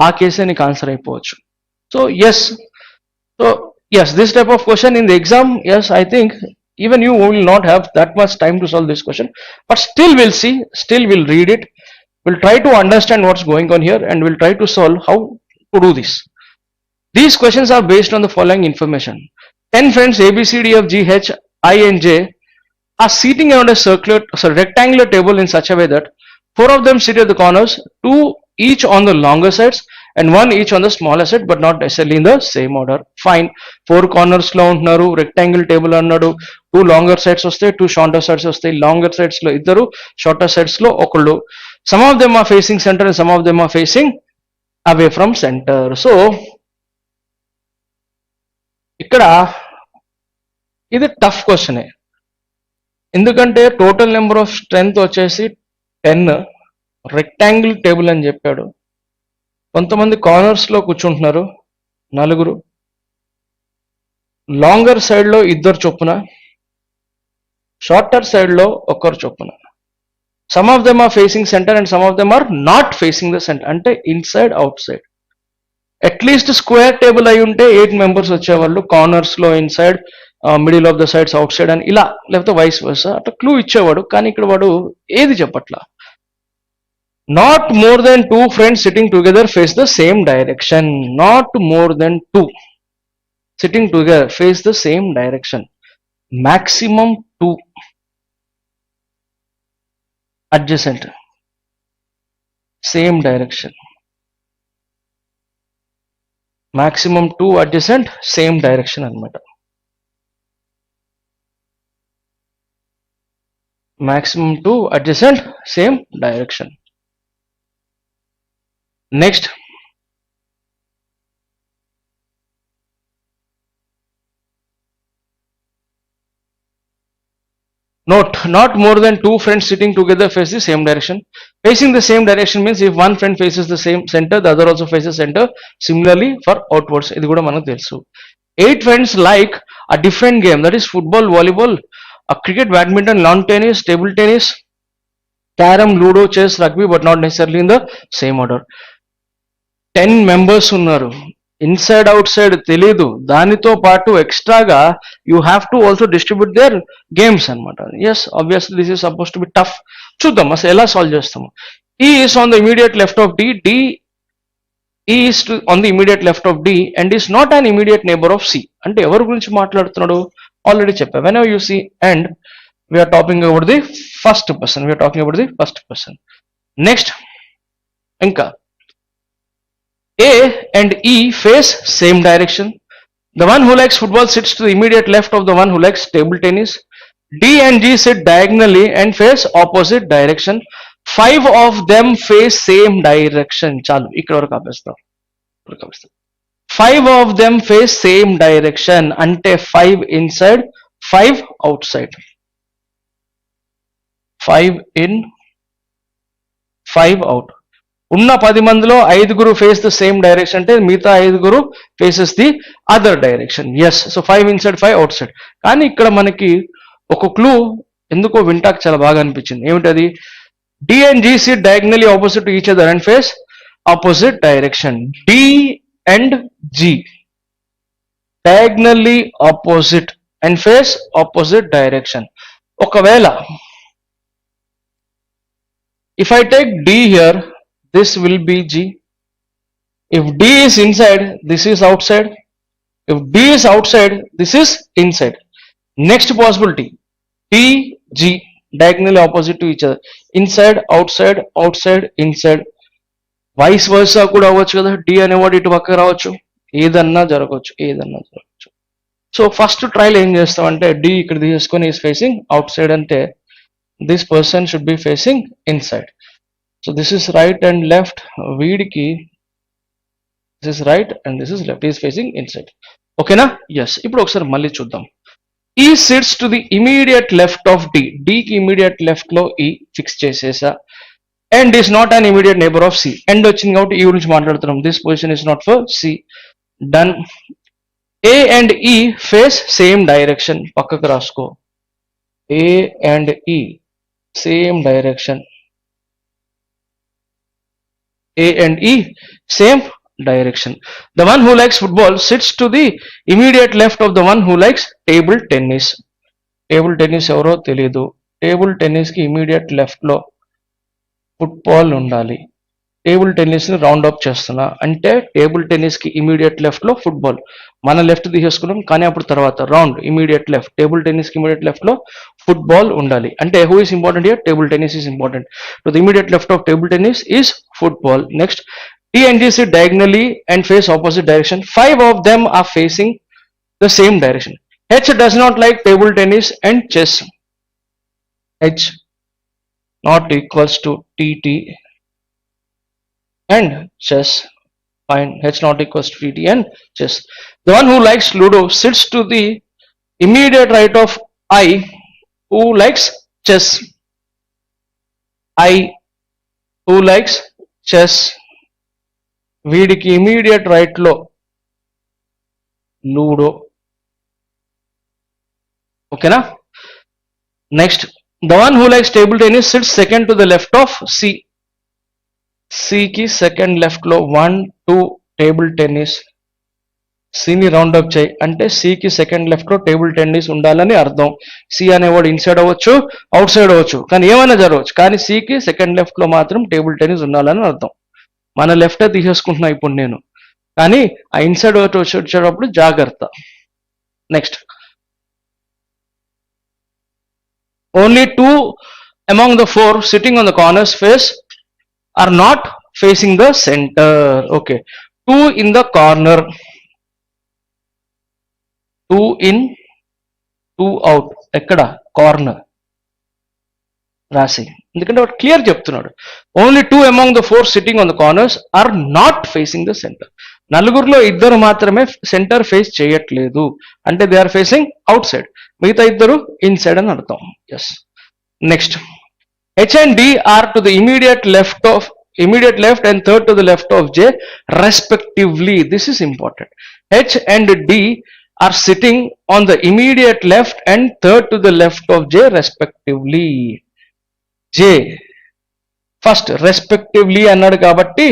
Speaker 1: ఆ కేసే నీకు ఆన్సర్ అయిపోవచ్చు. So yes, this type of question in the exam, yes, I think even you will not have that much time to solve this question, but still we'll see, still we'll read it, we'll try to understand what's going on here and we'll try to solve how to do this. These questions are based on the following information. 10 friends A, B, C, D, F, G, H, I and J are sitting around a rectangular table in such a way that 4 of them sit at the corners, 2 each on the longer sides and 1 each on the smaller side, but not necessarily in the same order. Fine. 4 corners lo untaru, rectangle table annadu, 2 longer sides vastayi, 2 shorter sides vastayi. Longer sides lo iddaru, shorter sides lo okallu. Some of them are facing center and some of them are facing away from center. So ikkada ఇది tough question. ఎందుకంటే total number of strength వచ్చేసి 10 rectangle table అని చెప్పాడు. కొంతమంది corners లో కూర్చుంటున్నారు, నలుగురు. Longer side లో ఇద్దరు చొప్పున, షార్టర్ సైడ్ లో ఒక్కరు చొప్పున. Some of them are facing centre and some of them are not facing the centre, అంటే inside outside. At least square table అయి ఉంటే 8 మెంబర్స్ వచ్చేవాళ్ళు, కార్నర్స్ లో inside, middle of the sides outside అని ఇలా, లేకపోతే వైస్ వర్సా అట్లా clue ఇచ్చేవాడు. కానీ ఇక్కడ వాడు ఏది చెప్పట్లా. Not more than 2 friends sitting together face the same direction. Not more than 2 sitting together face the same direction. maximum 2 adjacent, same direction. maximum 2 adjacent, same direction అన్నమాట. maximum 2 adjacent, same direction. Next, note, not more than 2 friends sitting together face the same direction. Facing the same direction means if one friend faces the same center, the other also faces center. Similarly for outwards, ఇది కూడా మనకు తెలుసు. 8 friends like a different game, that is football, volleyball, cricket, badminton, lawn tennis, table tennis, carom, ludo, chess, rugby, but not necessarily in the same order. 10 members ఉన్నారు, inside outside తెలీదు, దానితో పాటు ఎక్స్ట్రాగా you have to also distribute their games అనమాట. Yes, obviously this is supposed to be tough. చూద్దాం అసలు ఎలా solve చేస్తాము. E is on the immediate left of D, D is on the immediate left of D and is not an immediate neighbour of C. అంటే ఎవరి గురించి మాట్లాడుతున్నాడు already చెప్పా. Whenever you see and we are talking about the first person, we're talking about the first person. Next, ఇంకా A and E face same direction. The one who likes football sits to the immediate left of the one who likes table tennis. D and G sit diagonally and face opposite direction. 5 of them face same direction. చాలు, ఇక్కడ వరకు ఆపేస్తాం. 5 of them face same direction అంటే 5 inside, 5 outside. 5 in, 5 out. ఉన్న 10 మందిలో 5 face the same direction అంటే మిగతా 5 faces the other direction. Yes, so 5 inside, 5 outside. కానీ ఇక్కడ మనకి ఒక క్లూ ఎందుకో వింటాకు చాలా బాగా అనిపించింది. ఏమిటది? D and G sit diagonally opposite to each other and face opposite direction. D and G diagonally opposite and face opposite direction. ఒకవేళ if I take D here, this will be G. If D is inside, this is outside. If D is outside, this is inside. Next possibility, T, G, diagonally opposite to each other. Inside, outside, outside, inside. Vice versa కూడా అవ్వచ్చు కదా. D అనేవాడు ఇటు పక్క రావచ్చు, ఏదన్నా జరగవచ్చు, ఏదన్నా జరగవచ్చు. సో ఫస్ట్ ట్రయల్ ఏం చేస్తామంటే D ఇక్కడ తీసుకొని is facing outside అంటే this person should be facing inside. So this is right and left. వీడికి this is right and this is left. He is facing inside. ఓకేనా? ఎస్. ఇప్పుడు ఒకసారి మళ్ళీ చూద్దాం. E sits to the immediate left of D. D కి immediate left లో E fix చేసేసా. And is not an immediate neighbor of C. And వచ్చింది కాబట్టి E గురించి మాట్లాడుతున్నాం. This position is not for C. Done. A and E face same direction. పక్కకు రాసుకో. A and E same direction. A and E same direction. The one who likes football sits to the immediate left of the one who likes table tennis. Table tennis ఎవరో తెలియదు. Table tennis కి immediate left లో football ఉండాలి. Table tennis ని round up చేస్తున్నా అంటే table tennis కి immediate left లో ఫుట్బాల్. మన లెఫ్ట్ తీసేసుకున్నాం కానీ అప్పుడు తర్వాత round immediate left, table tennis కి ఇమీడియట్ లెఫ్ట్ లో ఫుట్బాల్ ఉండాలి. అంటే who is important here? Table tennis is important. To the immediate left of table tennis is football. Next, T and G sit diagonally and face opposite direction. 5 of them are facing the same direction. H does not like table tennis and chess. H not equals to TT and chess. Fine. H not equals to TT and chess. The one who likes Ludo sits to the immediate right of I who likes chess. I, who likes chess, వీడికి immediate right లో ludo. ఓకేనా? Next, the one who likes table tennis sits second to the left of C. C కి second left లో 1 2 table tennis. సిని round up చేయి అంటే సికి second left లో టేబుల్ టెన్నిస్ ఉండాలని అర్థం. సి అనేవాడు ఇన్సైడ్ అవ్వచ్చు, అవుట్ సైడ్ అవ్వచ్చు, కానీ ఏమైనా జరగవచ్చు, కానీ సికి సెకండ్ లెఫ్ట్ లో మాత్రం టేబుల్ టెన్నిస్ ఉండాలని అర్థం. మన లెఫ్ట్ తీసేసుకుంటున్నా ఇప్పుడు నేను, కానీ ఆ ఇన్సైడ్ వచ్చేటప్పుడు జాగ్రత్త. Next, only 2 among the 4 sitting on the corners face are not facing the center. Okay, 2 in the corner, 2 in 2 out. ఎక్కడ? కార్నర్ రాసి, ఎందుకంటే వాడు క్లియర్ చెప్తున్నాడు. Only 2 among the 4 sitting on the corners are not facing the center. నలుగురిలో ఇద్దరు మాత్రమే centre face చేయట్లేదు అంటే they are facing outside, మిగతా ఇద్దరు ఇన్సైడ్ అని అర్థం. Yes. Next, H and D are to the immediate left and third to the left of J respectively. This is important. H and D are sitting on the immediate left and third to the left of J respectively. J first, respectively అన్నాడు కాబట్టి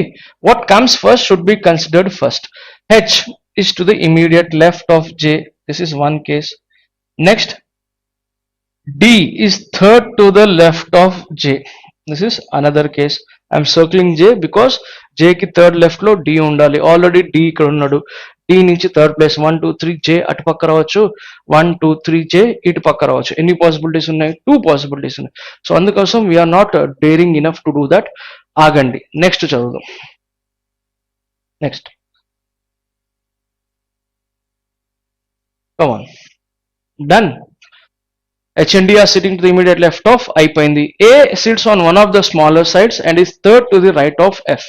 Speaker 1: what comes first should be considered first. H is to the immediate left of J. This is one case. Next, D is third to the left of J. This is another case. I am circling J because J ki third left లో D ఉండాలి. Already D ఇక్కడ ఉన్నాడు. D నుంచి third place 1 2 3 J అటు పక్క రావచ్చు, 1 2 3 J ఇటు పక్క రావచ్చు. ఎన్ని పాసిబిలిటీస్ ఉన్నాయి? 2 పాసిబిలిటీస్ ఉన్నాయి. సో అందుకోసం we're not daring enough to do that. ఆగండి, నెక్స్ట్ చదువుదాం. Next, come on, done. H and D are sitting to the immediate left of అయిపోయింది. A sits on one of the smaller sides and is third to the right of F.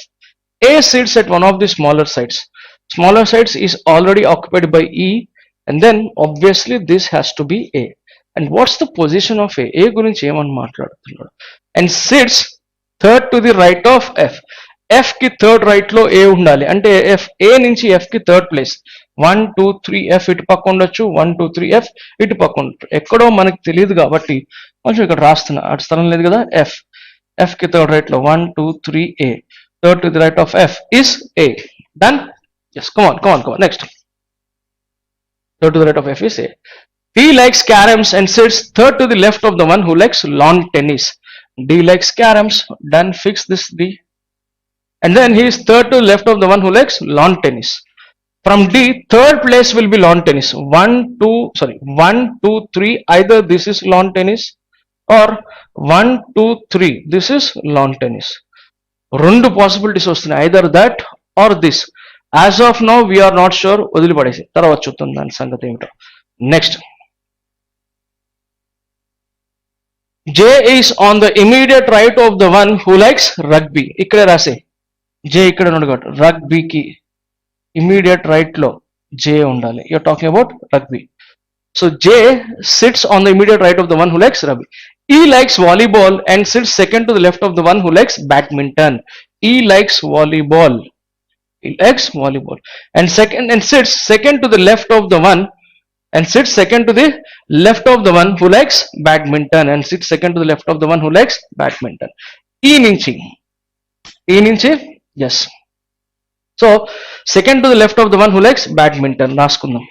Speaker 1: A sits at one of the smaller sides. Smaller sides is already occupied by E, and then obviously this has to be A. And what's the position of A? A గురించి ఏమని మాట్లాడుతున్నాడు? And sits third to the right of F. F కి third right లో A ఉండాలి అంటే A నుంచి F కి third place 1 2 3 F ఇటు పక్క ఉండొచ్చు, 1 2 3 F ఇటు పక్క ఉండొచ్చు. ఎక్కడో మనకి తెలియదు కాబట్టి కొంచెం ఇక్కడ రాస్తున్నా, అటు స్థలం లేదు కదా. F కి థర్డ్ రైట్ లో 1 2 3 A, third to the right of F is A. Done? Yes, come on. Next, third to the right of F is A. D likes caroms and sits third to the left of the one who likes lawn tennis. D likes caroms. Done. Fix this D. And then he is third to the left of the one who likes lawn tennis. From D, third place will be lawn tennis. 1 2 3. Either this is lawn tennis or 1 2 3. This is lawn tennis. రెండు possibilities వస్తున్నాయి, either that or this. As of now we are not sure. వదిలిపడేసి తర్వాత చూద్దాం దాని సంగతి ఏమిటో. Next, J is on the immediate right of the one who likes rugby. ఇక్కడే రాసే J ఇక్కడ ఉన్నాడు కాబట్టి రగ్బీకి ఇమీడియట్ రైట్ లో J ఉండాలి. You're talking about rugby. So J sits on the immediate right of the one who likes rugby. E likes volleyball and sits second to the left of the one who likes badminton. E likes volleyball. He likes volleyball and sits second to the left of the one who likes badminton and sits second to the left of the one who likes badminton. E నుంచి yes. So second to the left of the one who likes badminton రాసుకుందాం.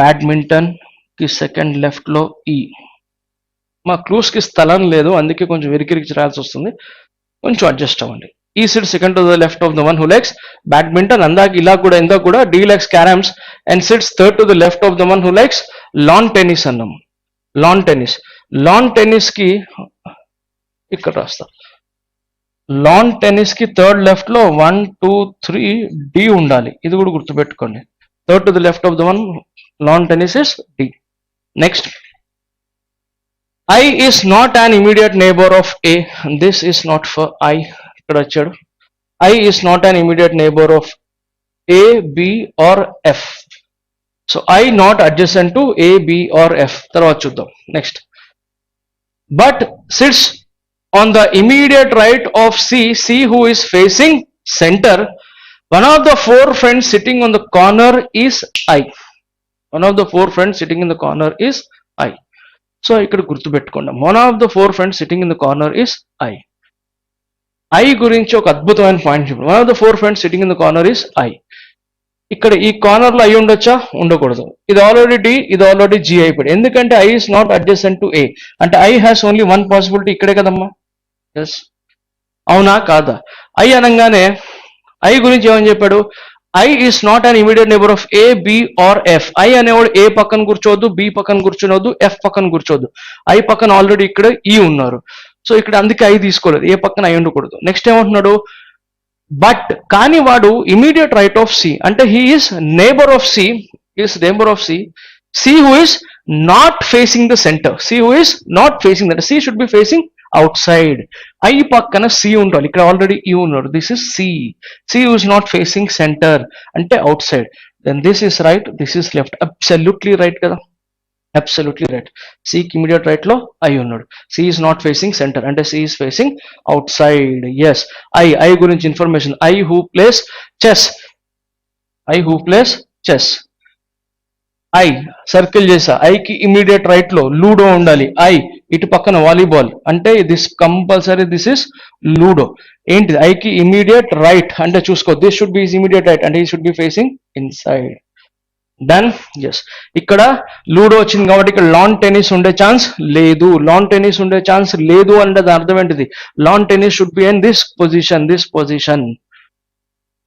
Speaker 1: Badminton కి second left లో E. మా clues కి స్థలం లేదు, అందుకే కొంచెం వెరికిరికి రాయాల్సి వస్తుంది, కొంచెం అడ్జస్ట్ అవ్వండి. E sits second to the left of the one who likes badminton. ఇందాక కూడా D likes caroms and sits third to the left of the one who likes lawn tennis అన్నాం. లాన్ టెన్నిస్ కి ఇక్కడ రాస్తా. Lawn tennis కి third left లో 1 2 3 D ఉండాలి. ఇది కూడా గుర్తుపెట్టుకోండి. Third to the left of the one lawn tennis is D. Next, I is not an immediate neighbor of A. This is not for I. ఇక్కడ వచ్చాడు. I is not an immediate neighbor of A, B or F. So I not adjacent to A, B or F. తర్వాత చూద్దాం. Next, but sits on the immediate right of C who is facing center, one of the four friends sitting on the corner is I. One of the four friends sitting in the corner is I. So ఇక్కడ గుర్తుపెట్టుకోండి, one of the four friends sitting in the corner is I. I గురించి ఒక అద్భుతమైన point చెప్పండి. One of the four friends sitting in the corner is I. ఇక్కడ ఈ corner లో I ఉండొచ్చా, ఉండకూడదు. ఇది ఆల్రెడీ డి, ఇది ఆల్రెడీ జి అయిపోయింది. ఎందుకంటే I is not adjacent to A, అంటే I has only one possibility ఇక్కడే కదమ్మా. ఎస్, అవునా కాదా? ఐ అనగానే ఐ గురించి ఏమని చెప్పాడు, I is not an immediate neighbour of A, B or F. I అనేవాడు ఏ పక్కన కూర్చోవద్దు, బి పక్కన కూర్చోవద్దు, ఎఫ్ పక్కన కూర్చోవద్దు. ఐ పక్కన ఆల్రెడీ ఇక్కడ ఈ ఉన్నారు. సో ఇక్కడ అందుకే ఐ తీసుకోలేదు, ఏ పక్కన ఐ ఉండకూడదు. నెక్స్ట్ ఏమంటున్నాడు, బట్ కానీ వాడు ఇమీడియట్ రైట్ ఆఫ్ సి, అంటే he is neighbour of C, C who is not facing the centre, C who is not facing that, C should be facing outside. I పక్కన C ఉండాలి, ఇక్కడ already E ఉన్నాడు, this is C. C who is not facing centre అంటే outside. Then this is right, this is left. Absolutely right కదా, absolutely right. సికి immediate right లో I ఉన్నాడు. C is not facing centre అంటే C is facing outside. Yes, I గురించి information, I who plays chess, I circle చేసా, ఐకి immediate right లో ludo ఉండాలి. ఐ ఇటు పక్కన వాలీబాల్ అంటే this compulsory, this is ludo. ఏంటిది, ఐకి ఇమీడియట్ రైట్ అంటే చూసుకో, this should be immediate right అంటే E should be facing inside. Done. Yes, ఇక్కడ లూడో వచ్చింది కాబట్టి ఇక్కడ లాన్ టెన్నిస్ ఉండే ఛాన్స్ లేదు. లాన్ టెన్నిస్ ఉండే ఛాన్స్ లేదు అంటే అర్థం ఏంటిది, lawn tennis should be in this position.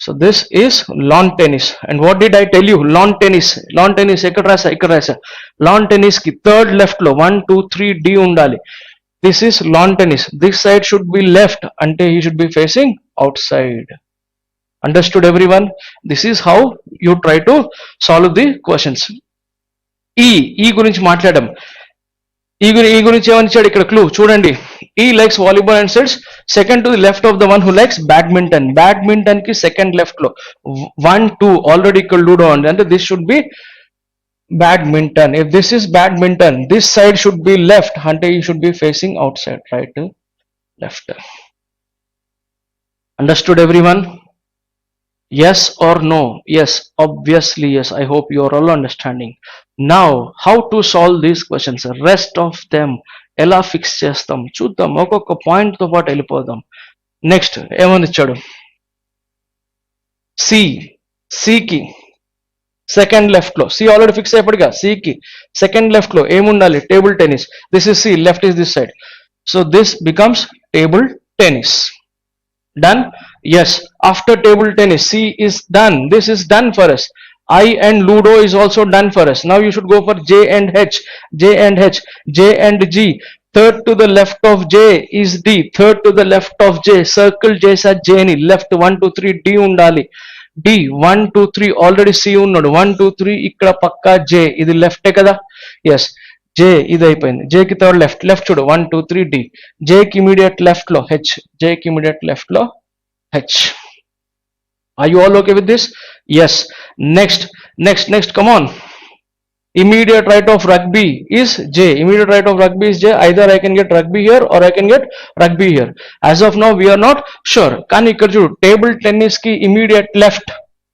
Speaker 1: So this is lawn tennis. And what did I tell you, lawn tennis ఎక్కడ రాసా, లాన్ టెన్నిస్ కి థర్డ్ లెఫ్ట్ లో 1 2 3 డి ఉండాలి. This is lawn tennis, this side should be left అంటే he should be facing outside. Understood everyone? This is how you try to solve the questions. ఈ గురించి మాట్లాడడం, ఈ గురించి ఏమనిచ్చాడు ఇక్కడ క్లూ చూడండి. ఈ likes volleyball and sets second to the left of the one who likes badminton. Badminton కి second left లో 1 2 ఆల్రెడీ ఇక్కడ లూడో ఉంది అంటే this should B badminton. If this is badminton, this side should be left అంటే E should be facing out side, right left. Understood everyone? Yes or no? Yes, obviously yes. I hope you are all understanding. Now how to solve these questions, rest of them ఎలా fix చేస్తాం చూద్దాం. ఒక్కొక్క point తో పాటు వెళ్ళిపోదాం. Next ఏమని ఇచ్చాడు, సికి సెకండ్ లెఫ్ట్ లో, సి ఆల్రెడీ ఫిక్స్ అయిపోయాడుగా, సికి సెకండ్ లెఫ్ట్ లో ఏముండాలి, table tennis. This is C, left is this side, so this becomes table tennis. Done? Yes. After table tennis, C is done. This is done for us. I and Ludo is also done for us. Now you should go for J and H. J and G. Third to the left of J is D. Third to the left of J. Circle J sa J ni. Left 1 2 3 D undali. D 1 2 3 already C unnadu. 1 2 3 ikkada pakka J. Idi left e kada? Yes. J ఇది అయిపోయింది. J కి third left చూడు 1 2 3 D. J కి immediate left లో H. J కి immediate left లో H. Are you all okay with this? Yes. Next come on. Immediate right of rugby is J. Immediate right of rugby is J. Either I can get rugby here or I can get rugby here. As of now we are not sure. కానీ ఇక్కడ చూడు table tennis కి immediate left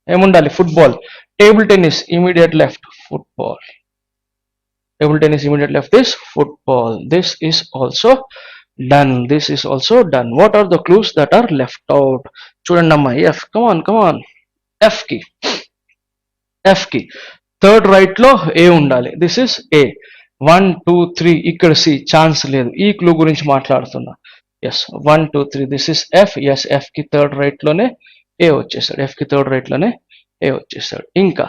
Speaker 1: ఏముండాలి, football. Table tennis immediate left football. Table tennis immediate left is football. This is also done. What are the clues that are left out? Chudandamma, F. Come on. F key. Third right lo A undali. This is A. 1 2 3 ikkada C. Chance ledu. Ee clue gurinchi maatladutuna. Yes, 1 2 3. This is F. Yes, F ki third right lone A vachesadu. F ki third right lone A vachesadu. Inka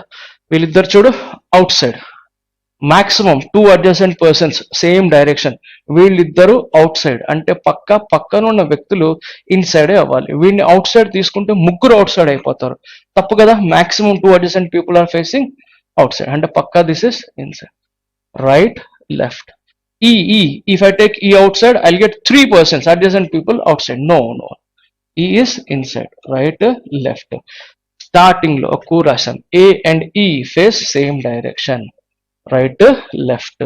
Speaker 1: veeliddaru chudu outside. Maximum 2 adjacent persons same direction, వీళ్ళిద్దరూ out side అంటే పక్కన ఉన్న వ్యక్తులు ఇన్సైడే అవ్వాలి. వీడిని out side తీసుకుంటే ముగ్గురు out side అయిపోతారు, తప్పు కదా. Maximum 2 adjacent people are facing outside అంటే పక్కా this is inside. Right left. if I take E outside I'll get 3 persons adjacent people outside. No, E is inside. Right left. Starting లో కూరాసం A and E face same direction. Right left.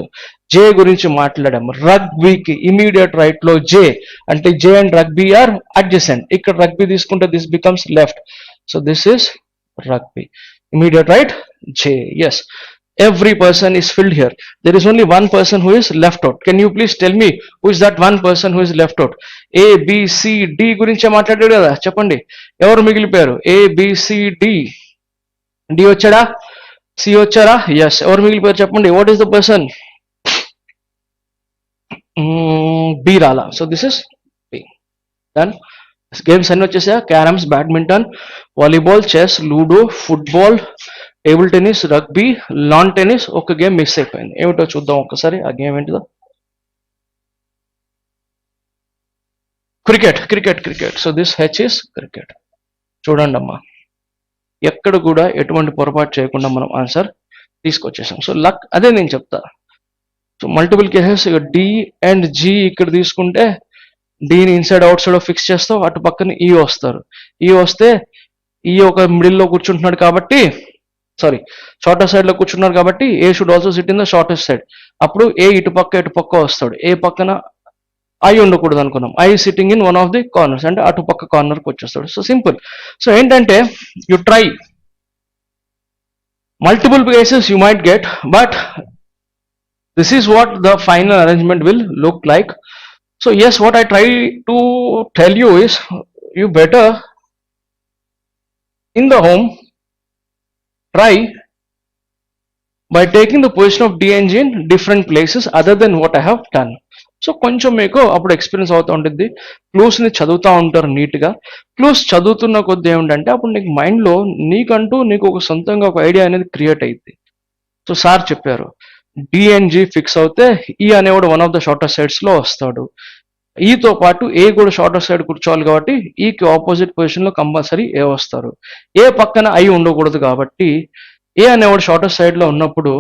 Speaker 1: J గురించి మాట్లాడాం. రగ్బీకి immediate right లో J అంటే J and rugby are adjacent. ఇక్కడ rugby తీసుకుంటే this becomes left. So this is rugby. Immediate right, J. Yes. Every person is filled here. There is only one person who is left out. Can you please tell me who is that one person who is left out? A, B, C, D గురించి మాట్లాడాడు కదా, చెప్పండి ఎవరు మిగిలిపోయారు? A, B, C, D. D వచ్చాడా? C వచ్చారా? Yes. ఎవరు మిగిలిపోయారు చెప్పండి? What is the person? B రాలా. So this is B. Done. Games అన్ని వచ్చేసా. Carroms, badminton, volleyball, chess, ludo, football, table tennis, rugby, lawn tennis. ఒక గేమ్ మిస్ అయిపోయింది. ఏమిటో చూద్దాం ఒకసారి. ఆ గేమ్ ఏంటిదో? Cricket. Cricket cricket. So this H is cricket. చూడండి అమ్మా, ఎక్కడ కూడా ఎటువంటి పొరపాటు చేయకుండా మనం ఆన్సర్ తీసుకొచ్చేసాం. సో లక్ అదే నేను చెప్తా. So multiple cases D and G ఇక్కడ తీసుకుంటే డీని ఇన్సైడ్ అవుట్ సైడ్ ఫిక్స్ చేస్తావు, అటు పక్కన ఈ వస్తారు. ఈ వస్తే ఈ ఒక మిడిల్లో కూర్చుంటున్నాడు కాబట్టి, సారీ షార్టెస్ట్ సైడ్ లో కూర్చున్నారు కాబట్టి A should also sit in the shortest side. అప్పుడు ఏ ఇటు పక్క వస్తాడు. ఏ పక్కన ఐ ఉండకూడదు అనుకున్నాం. I sitting in one of the corners అంటే అటు పక్క కార్నర్కి వచ్చేస్తాడు. So simple. సో ఏంటంటే you try multiple cases you might get, but this is what the final arrangement will look like. So yes, what I try to tell you is you better in the home try by taking the position of D and G in different places other than what I have done. So కొంచెం మీకు అప్పుడు experience అవుతూ ఉంటుంది. క్లూస్ని చదువుతూ ఉంటారు నీట్గా. Clues చదువుతున్న కొద్ది ఏమిటంటే అప్పుడు నీకు మైండ్లో నీకు ఒక సొంతంగా ఒక ఐడియా అనేది క్రియేట్ అయ్యింది. సో సార్ చెప్పారు డి అండ్ జి ఫిక్స్ అవుతే ఈ అనేవాడు one of the shorter sides లో వస్తాడు. ఈతో పాటు ఏ కూడా షార్టర్ సైడ్ కూర్చోవాలి కాబట్టి ఈకి ఆపోజిట్ పొజిషన్ లో కంపల్సరీ ఏ వస్తారు. ఏ పక్కన ఐ ఉండకూడదు కాబట్టి ఏ అనేవాడు షార్టర్ సైడ్ లో ఉన్నప్పుడు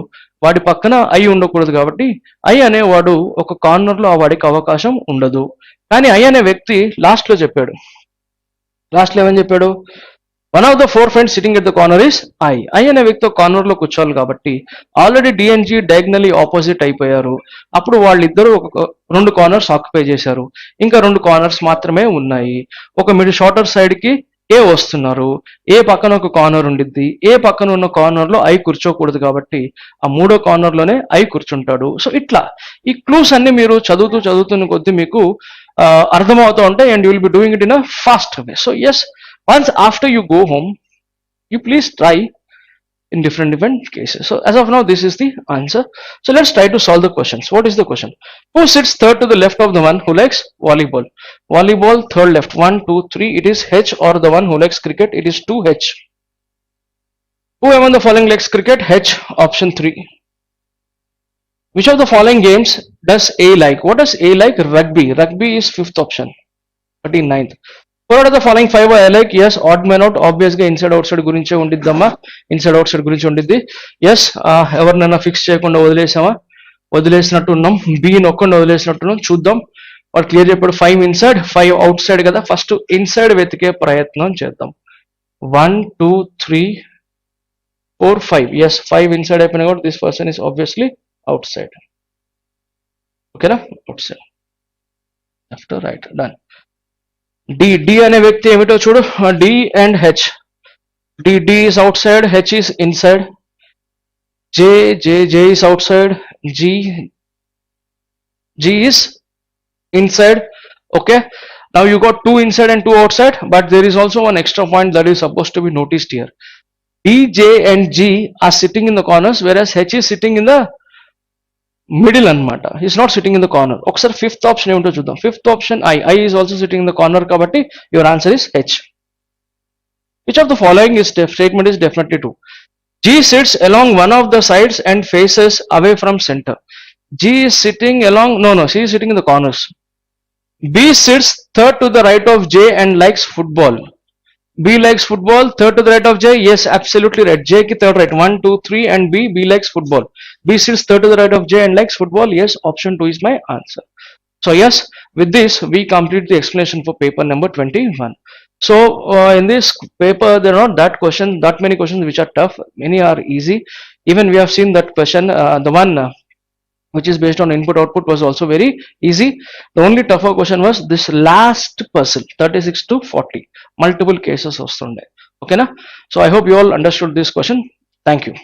Speaker 1: వాడి పక్కన ఐ ఉండకూడదు కాబట్టి ఐ అనేవాడు ఒక కార్నర్ లో ఆ వాడికి అవకాశం ఉండదు. కానీ ఐ అనే వ్యక్తి లాస్ట్ లో చెప్పాడు. లాస్ట్ లో ఏమని చెప్పాడు? One of the four friends sitting at the corner is I. I అనే వ్యక్తి కార్నర్ లో కూర్చోవాలి కాబట్టి already D and G diagonally opposite అయిపోయారు. అప్పుడు వాళ్ళిద్దరూ ఒక 2 కార్నర్స్ ఆక్యుపై చేశారు. ఇంకా 2 కార్నర్స్ మాత్రమే ఉన్నాయి. ఒక మిడిల్ షార్టర్ సైడ్ కి ఏ వస్తున్నారు. ఏ పక్కన ఒక కార్నర్ ఉండిద్ది. ఏ పక్కన ఉన్న కార్నర్ లో ఐ కూర్చోకూడదు కాబట్టి ఆ 3వ కార్నర్ లోనే ఐ కూర్చుంటాడు. సో ఇట్లా ఈ క్లూస్ అన్ని మీరు చదువుతున్న కొద్దీ మీకు అర్థమవుతూ ఉంటాయి and you will be doing it in a fast way. So yes, once after you go home, you please try in different cases. So as of now, this is the answer. So let's try to solve the questions. What is the question? Who sits third to the left of the one who likes volleyball? Volleyball third left, 1, 2, 3. It is H. Or the one who likes cricket, it is 2H. Who among the following likes cricket? H. Option 3. Which of the following games does A like? What does A like? Rugby. Rugby is 5th option. 39th. What are the following 5 I like? Yes, odd man out. Obvious గా inside out side గురించే ఉండిద్దమ్మా. Inside out side గురించి ఉండిద్ది. Yes, ఎవరినైనా fix చేయకుండా వదిలేసినట్టు ఉన్నాం. B నొక్కకుండా వదిలేసినట్టున్నాం. చూద్దాం. వాడు clear చెప్పాడు 5 ఇన్సైడ్ 5 అవుట్ సైడ్ కదా. ఫస్ట్ ఇన్సైడ్ వెతికే ప్రయత్నం చేద్దాం. 1, 2, 3, 4, 5. ఎస్, 5 ఇన్సైడ్ అయిపోయినా కూడా this person is obviously outside. ఓకేనా? Outside. Left right done. D అనే వ్యక్తి ఏమిటో చూడు. D and H. D is outside, H is inside. J is outside. G is inside. Okay, now you got 2 inside and 2 outside, but there is also one extra point that is supposed to be noticed here. D, J and G are sitting in the corners, whereas H is sitting in the middle అనమాట. Is not sitting in the corner. ఒకసారి 5th option ఏమిటో చూద్దాం. 5th option I is also sitting in the corner కాబట్టి your answer is H. Which of the following is statement is definitely true? G sits along one of the sides and faces away from center. G is sitting along, no, she is sitting in the corners. B sits third to the right of J and likes football. B likes football, third to the right of J. Yes, absolutely right. J ki third right. 1, 2, 3 and B likes football. B sits third to the right of J and likes football. Yes, option 2 is my answer. So yes, with this we complete the explanation for paper number 21. So in this paper, there are not that many questions which are tough. Many are easy. Even we have seen that question, the one which is based on input output was also very easy. The only tougher question was this last person, 36 to 40, multiple cases వస్తుండే. Okay na? So I hope you all understood this question. Thank you.